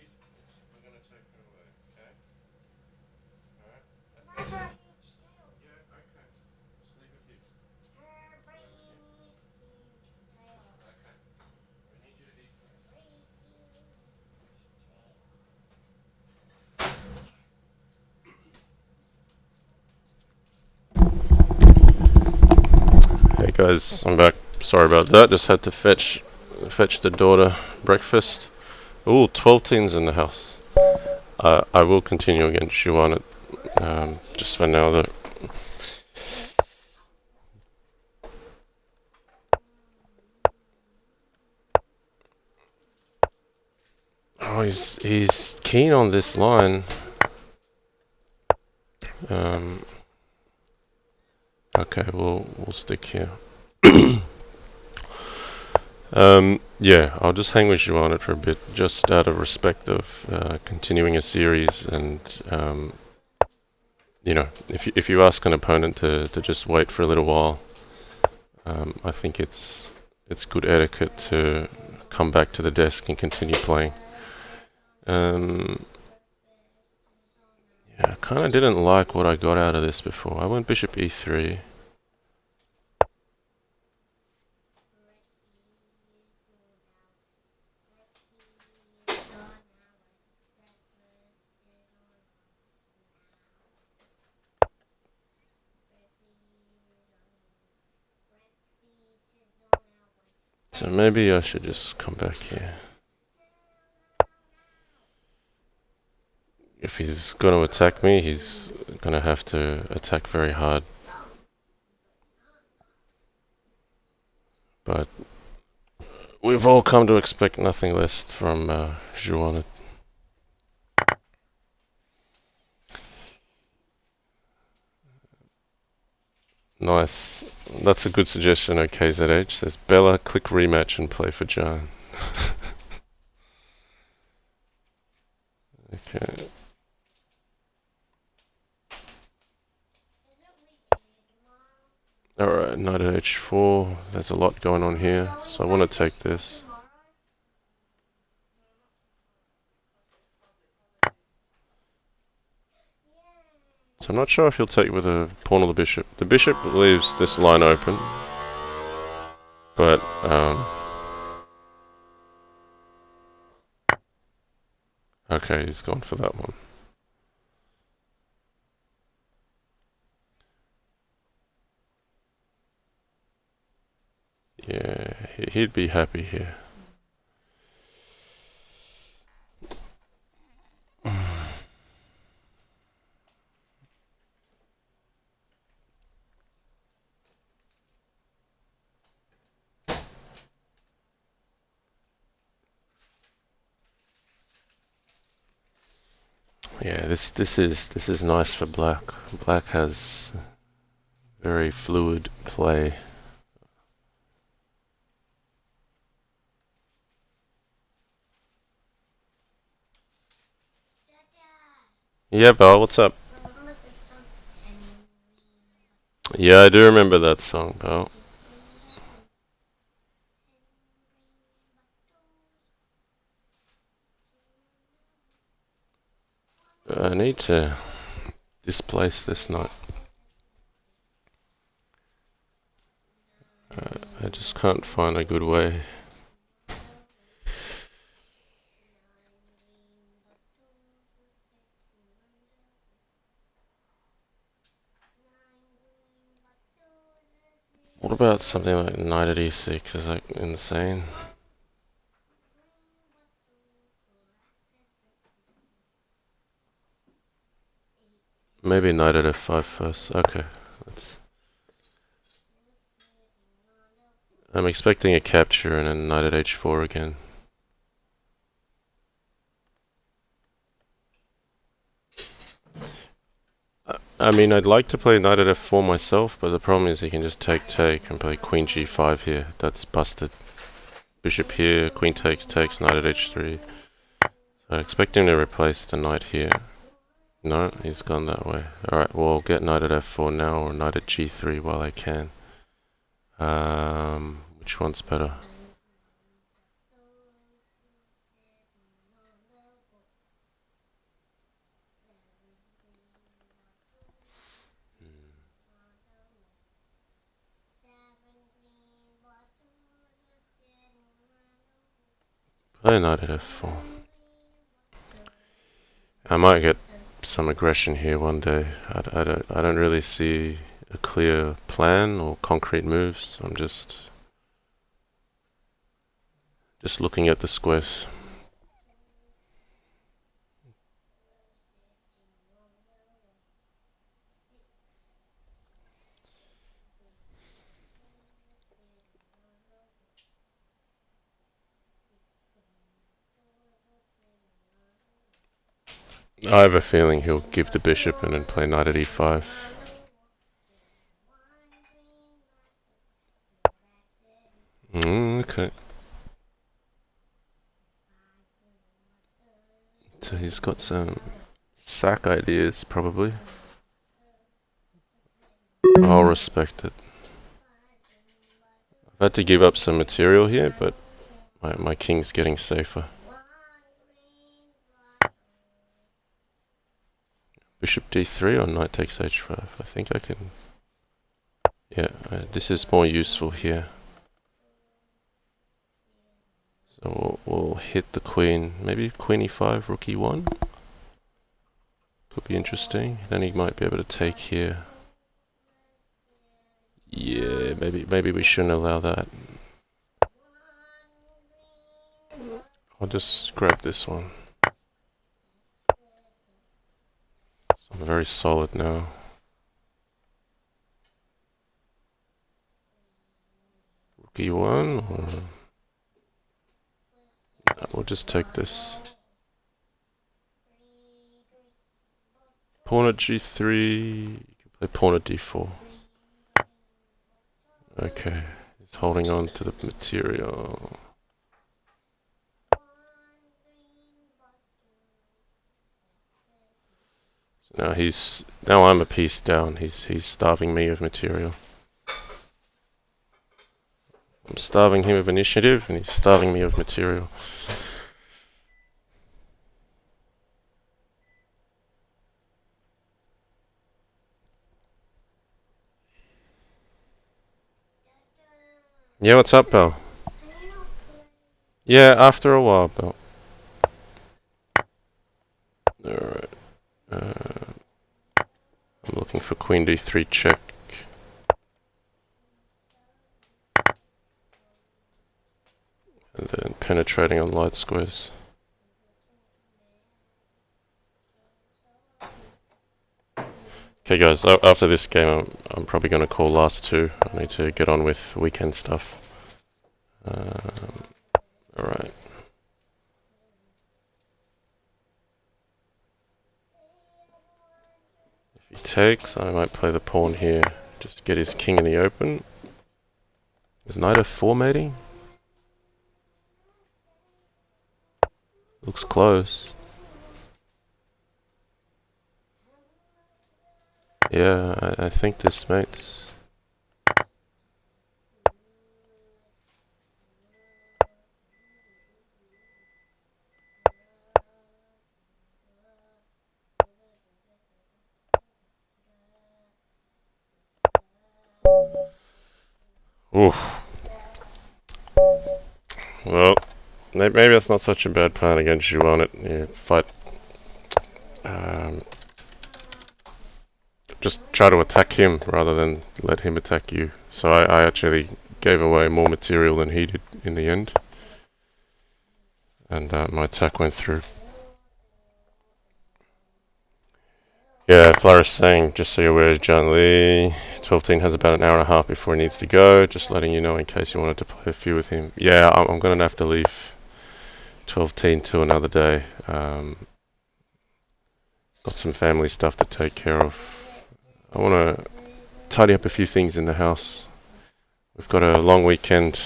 guys, I'm back. Sorry about that. Just had to fetch the daughter breakfast. Ooh, 12 teens in the house. I will continue against Xuanet. Just for now, though. Oh, he's keen on this line. Okay, we'll stick here. Yeah, I'll just hang with Xuanet for a bit, just out of respect of continuing a series, and if you ask an opponent to just wait for a little while, I think it's good etiquette to come back to the desk and continue playing. Yeah, I kind of didn't like what I got out of this before. I went bishop e3. So maybe I should just come back here. If he's going to attack me, he's going to have to attack very hard. But we've all come to expect nothing less from Xuanet. Nice. That's a good suggestion, OKZH. Says Bella, click rematch and play for Jan. Okay. Alright, knight at h4. There's a lot going on here, so I want to take this. So I'm not sure if he'll take with a pawn or the bishop. The bishop leaves this line open, but okay, he's gone for that one. Yeah, he'd be happy here. Yeah, this is nice for black. Black has very fluid play. Yeah, Belle, what's up? Yeah, I do remember that song, Belle. I need to displace this knight. I just can't find a good way. What about something like knight at e6? Is that insane? Maybe knight at f5 first. Okay, let's. I'm expecting a capture and then knight at h4 again. I mean, I'd like to play knight at f4 myself, but the problem is he can just take and play queen g5 here. That's busted. Bishop here, queen takes, knight at h3. So I expect him to replace the knight here. No, he's gone that way. Alright, well, get knight at f4 now, or knight at g3 while I can. Which one's better? Play knight at f4. I might get some aggression here one day. I don't really see a clear plan or concrete moves. I'm just looking at the squares. I have a feeling he'll give the bishop and then play knight at e5. Okay. So he's got some sack ideas, probably. I'll respect it. I've had to give up some material here, but my king's getting safer. Bishop d3 or knight takes h5. I think I can... Yeah, this is more useful here. So we'll hit the queen. Maybe queen e5, rook e1. Could be interesting. Then he might be able to take here. Yeah, maybe we shouldn't allow that. I'll just grab this one. So I'm very solid now. Rook e1, or... No, we'll just take this. Pawn at g3, you can play pawn at d4. Okay, he's holding on to the material. So now I'm a piece down. He's starving me of material. I'm starving him of initiative, and he's starving me of material. Yeah, what's up, Belle? Yeah, after a while, Belle. Alright. I'm looking for queen d3 check. And then penetrating on light squares. Okay guys, after this game I'm probably going to call last two. I need to get on with weekend stuff. Alright. If he takes, I might play the pawn here. Just get his king in the open. Is knight f4 mating? Looks close. Yeah, I think this mates. Oof. Well, maybe that's not such a bad plan against Xuanet. You fight. Just try to attack him rather than let him attack you. So I actually gave away more material than he did in the end. And my attack went through. Yeah, Flourish saying, just so you're aware, JannLee, 12-10 has about an hour and a half before he needs to go. Just letting you know in case you wanted to play a few with him. Yeah, I'm going to have to leave 12-10 to another day. Got some family stuff to take care of. I want to tidy up a few things in the house. We've got a long weekend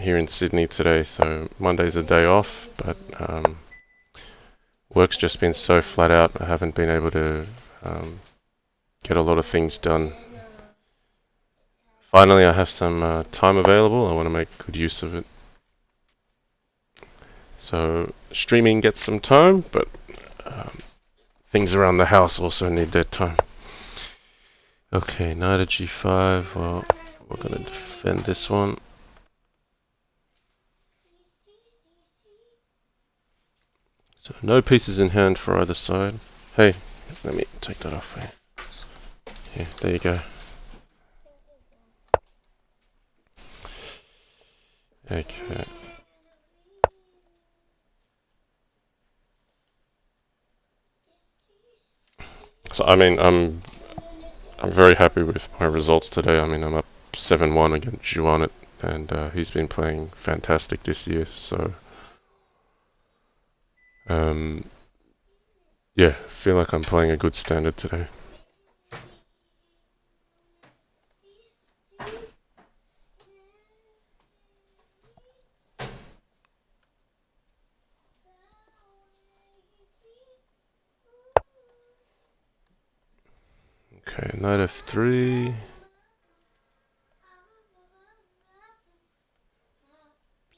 here in Sydney today, so Monday's a day off, but work's just been so flat out, I haven't been able to get a lot of things done. Finally, I have some time available. I want to make good use of it. So streaming gets some time, but things around the house also need their time. Okay, knight at g5. Well, we're going to defend this one. So no pieces in hand for either side. Hey, let me take that off. Here, there you go. Okay. So I mean, I'm very happy with my results today. I mean, I'm up 7-1 against Xuanet, and he's been playing fantastic this year. So, um, yeah, feel like I'm playing a good standard today. Okay, knight f3.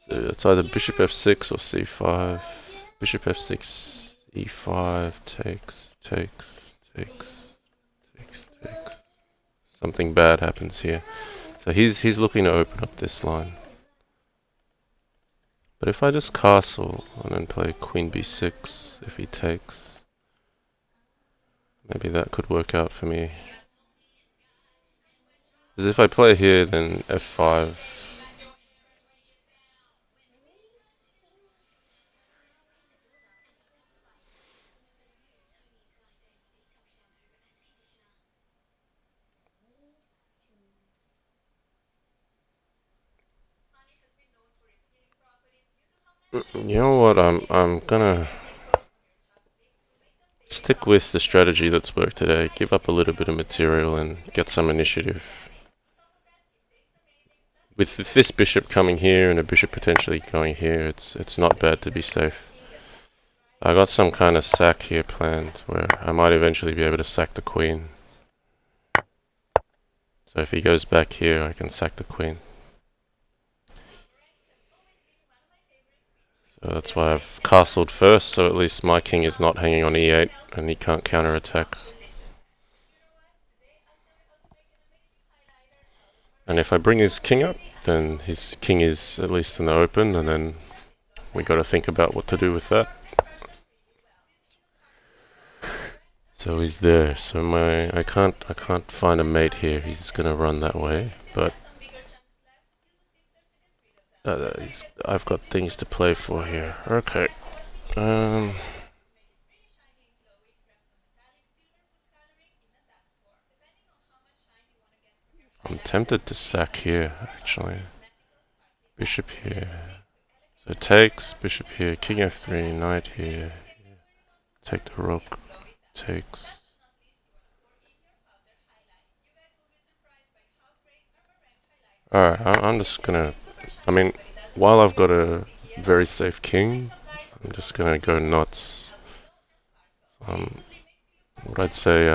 So it's either bishop f6 or c5. Bishop f6, e5, takes, takes, takes, takes, takes. Something bad happens here. So he's looking to open up this line. But if I just castle and then play queen b6, if he takes, maybe that could work out for me. Because if I play here, then f5. You know what? I'm gonna stick with the strategy that's worked today. Give up a little bit of material and get some initiative. With this bishop coming here and a bishop potentially going here, it's not bad to be safe. I got some kind of sack here planned where I might eventually be able to sack the queen. So if he goes back here, I can sack the queen. So that's why I've castled first, so at least my king is not hanging on e8 and he can't counterattack. And if I bring his king up, then his king is at least in the open, and then we got to think about what to do with that. So he's there. So I can't find a mate here. He's gonna run that way, but I've got things to play for here. Okay. I'm tempted to sack here actually. Bishop here. So takes, bishop here, king f3, knight here. Take the rook. Takes. Alright, I'm just gonna. I mean, while I've got a very safe king, I'm just gonna go nuts. What I'd say,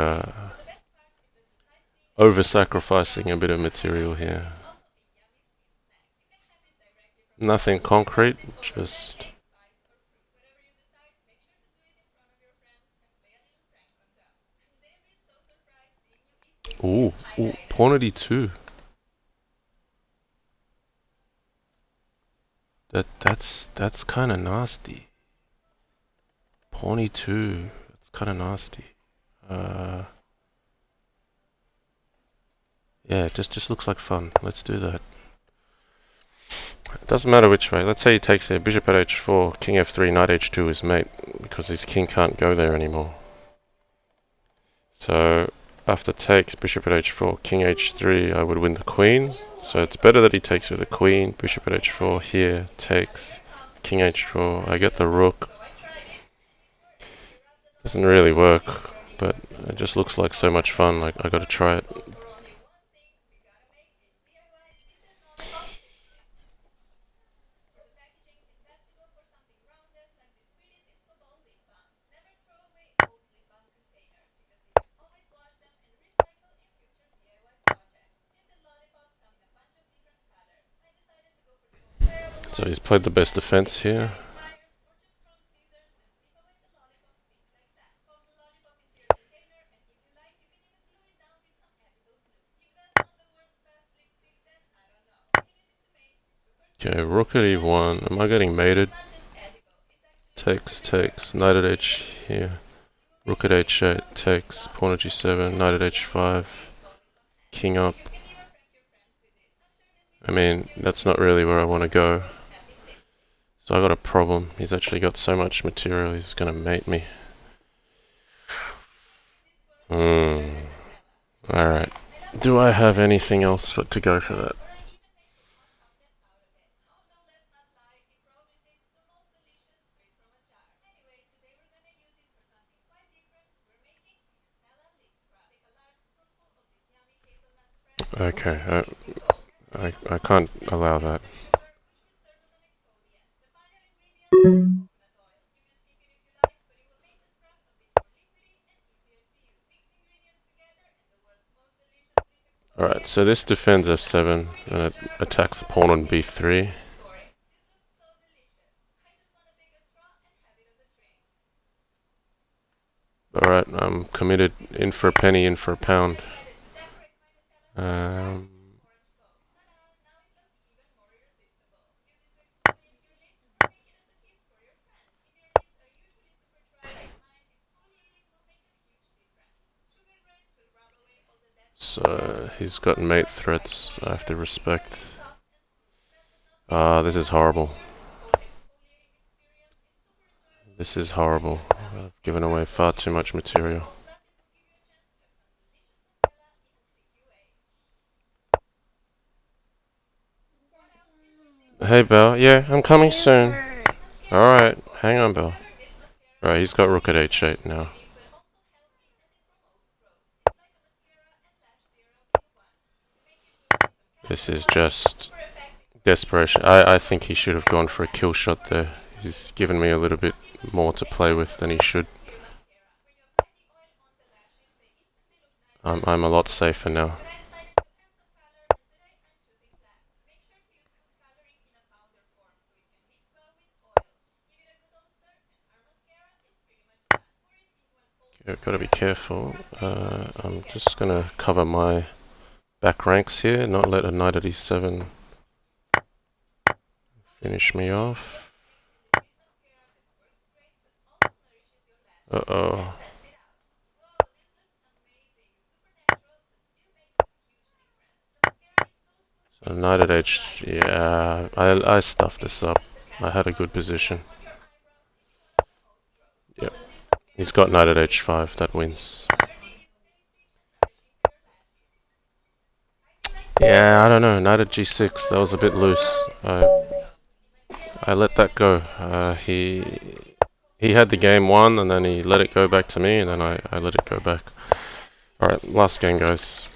over-sacrificing a bit of material here. Nothing concrete, just. Ooh, pawn at e2. That's kind of nasty. Pawn e2. That's kind of nasty. Yeah, it just looks like fun. Let's do that. It doesn't matter which way. Let's say he takes there, bishop at h4, king f3, knight h2 is mate, because his king can't go there anymore. So after takes, bishop at h4, king h3, I would win the queen. So it's better that he takes with the queen, bishop at h4, here, takes, king h4, I get the rook. Doesn't really work, but it just looks like so much fun, like I gotta try it. So he's played the best defense here. Okay, rook at e1. Am I getting mated? Takes, takes. Knight at h here. Rook at h8. Takes. Pawn at g7. Knight at h5. King up. I mean, that's not really where I want to go. So I got a problem. He's actually got so much material, he's gonna mate me. Alright. Do I have anything else but to go for that? Okay, I can't allow that. Alright, so this defends f7 and it attacks the pawn on b3. Alright, I'm committed. In for a penny, in for a pound. Um, so he's got mate threats I have to respect. This is horrible. This is horrible. I've given away far too much material. Hey, Belle. Yeah, I'm coming soon. Alright, hang on, Belle. Right, he's got rook at h8 now. This is just desperation. I think he should have gone for a kill shot there. He's given me a little bit more to play with than he should. I'm a lot safer now. Okay, I've got to be careful. I'm just going to cover my back ranks here, not let a knight at e7 finish me off. Uh-oh. So knight at h... Yeah, I stuffed this up. I had a good position. Yep. He's got knight at h5. That wins. Yeah, I don't know. Knight at g6. That was a bit loose. I let that go. He had the game won, and then he let it go back to me, and then I let it go back. Alright, last game, guys.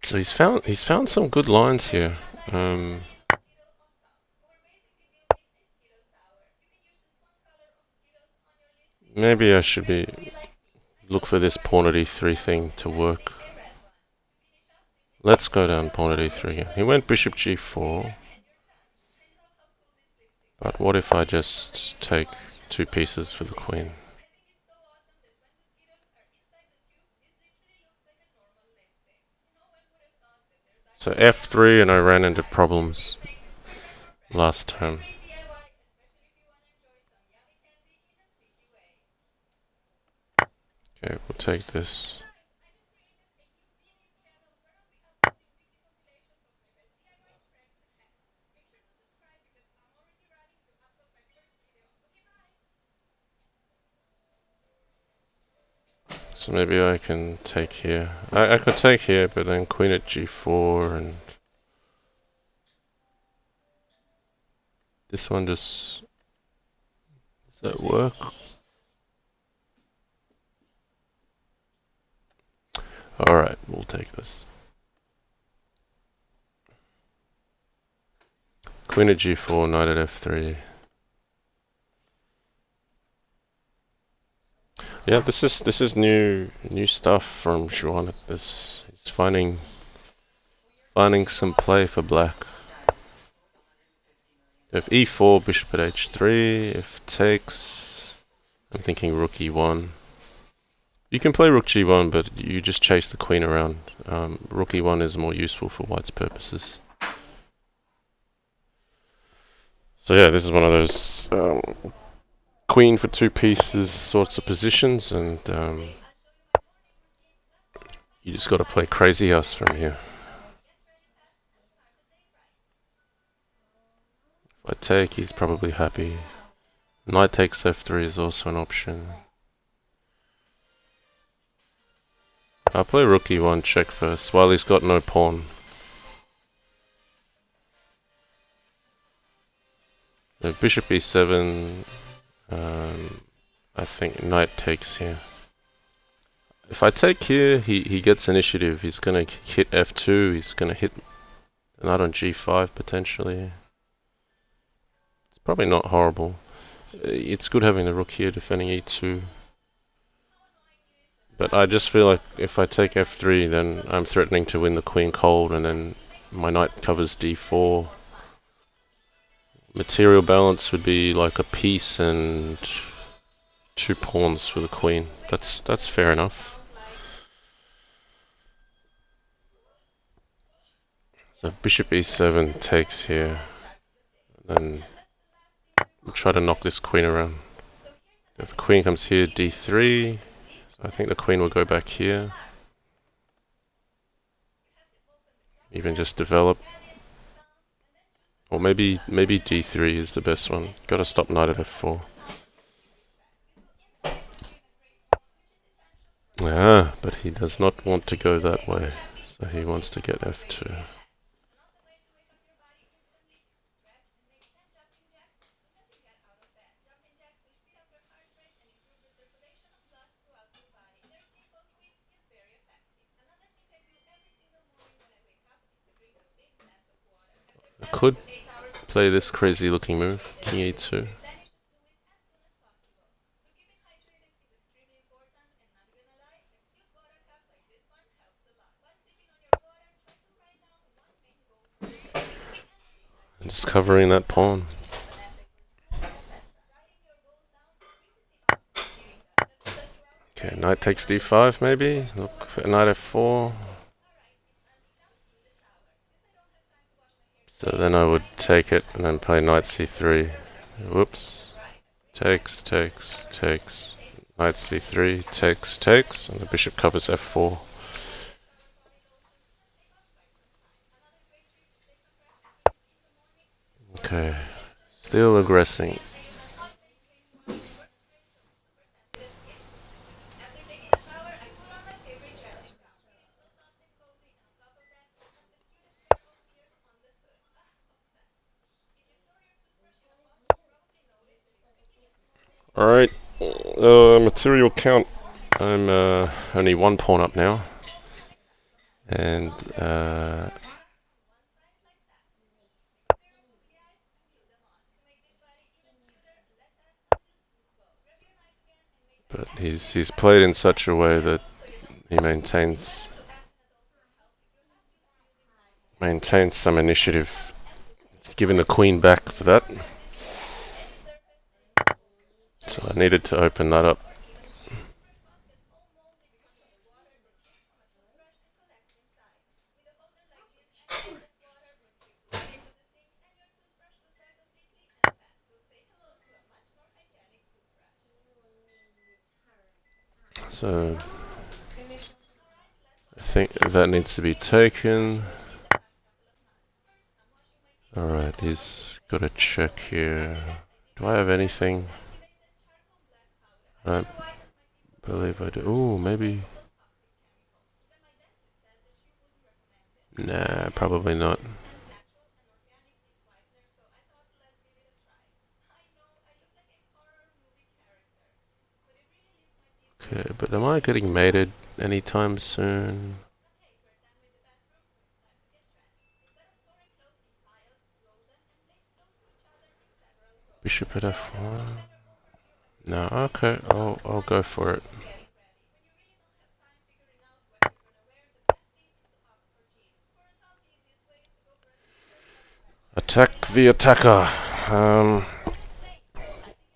So he's found some good lines here. Maybe I should look for this pawn at e3 thing to work. Let's go down pawn at e3 again. He went bishop g4. But what if I just take two pieces for the queen? So f3, and I ran into problems last time. Okay, we'll take this. So maybe I can take here. I could take here, but then queen at g4, and this one just... Does that work? Alright, we'll take this. Queen at g4, knight at f3. Yeah, this is new stuff from Xuanet. He's finding some play for black. If e4, bishop at h3. If takes, I'm thinking rook e1. You can play rook g1, but you just chase the queen around. Rook e1 is more useful for white's purposes. So yeah, this is one of those queen for 2 pieces sorts of positions, and you just got to play crazy house from here. If I take, he's probably happy. Knight takes f3 is also an option. I'll play rook e1 check first, while he's got no pawn. The bishop e7, I think knight takes here. If I take here, he gets initiative. He's going to hit f2, he's going to hit the knight on g5 potentially. It's probably not horrible. It's good having the rook here defending e2. But I just feel like if I take f3, then I'm threatening to win the queen cold, and then my knight covers d4. Material balance would be like a piece and 2 pawns for the queen. That's fair enough. So bishop e7 takes here, and then we'll try to knock this queen around. If the queen comes here, d3. So I think the queen will go back here. Even just develop. Or maybe d3 is the best one. Gotta stop knight at f4. Ah, but he does not want to go that way. So he wants to get f2. I could play this crazy looking move, king e2. And just covering that pawn. Okay, knight takes d5 maybe. Look for knight f4. So then I would take it and then play knight c3. Whoops. Takes. Knight c3, takes, and the bishop covers f4. Okay, still aggressing. Alright, material count. I'm only 1 pawn up now. And but he's played in such a way that he maintains some initiative. He's given the queen back for that. So I needed to open that up. So I think that needs to be taken. Alright, he's got a check here. Do I have anything? I don't believe I do. Ooh, maybe. Nah, probably not. Okay, but am I getting mated anytime soon? Bishop at f1? No, okay, I'll go for it. Attack the attacker.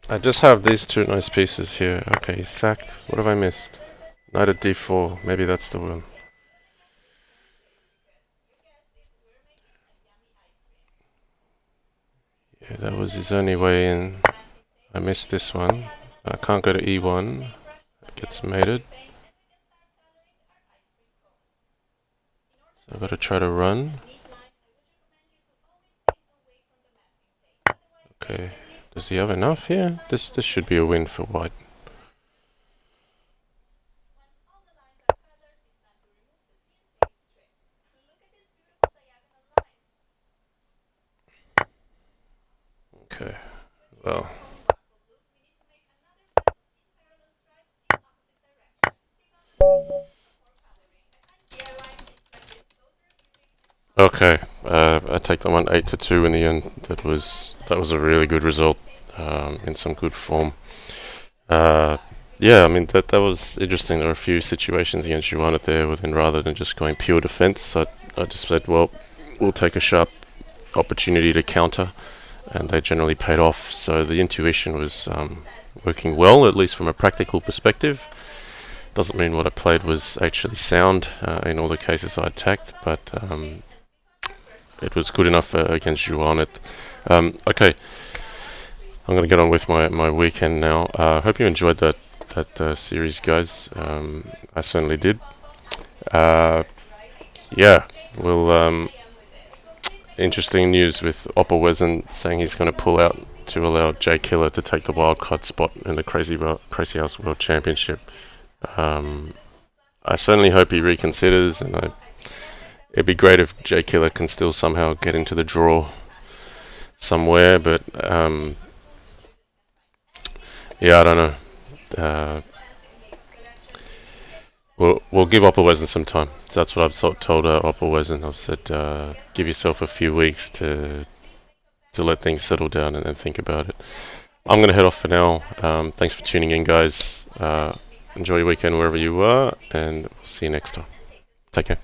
I just have these 2 nice pieces here. Okay, he's sacked. What have I missed? Knight at d4. Maybe that's the one. Yeah, that was his only way in. I missed this one. I can't go to E1. It gets mated. So I've got to try to run. Okay. Does he have enough here? This should be a win for white. Okay. Well. Okay. I take that one 8-2 in the end. That was a really good result. In some good form. Uh, yeah, I mean that was interesting. There were a few situations against Xuanet there, within rather than just going pure defense. I just said, well, we'll take a sharp opportunity to counter, and they generally paid off. So the intuition was working well, at least from a practical perspective. Doesn't mean what I played was actually sound in all the cases I attacked, but it was good enough against Xuanet. Okay, I'm going to get on with my weekend now. Hope you enjoyed that series, guys. I certainly did. Yeah, well, interesting news with Oppa Wezen saying he's going to pull out to allow J Killer to take the wildcard spot in the Crazy House World Championship. I certainly hope he reconsiders, and it'd be great if J Killer can still somehow get into the draw somewhere, but yeah, I don't know. We'll give Oppa Wezen some time. So that's what I've told Oppa Wezen. I've said give yourself a few weeks to let things settle down and then think about it. I'm going to head off for now. Thanks for tuning in, guys. Enjoy your weekend wherever you are, and we'll see you next time. Take care.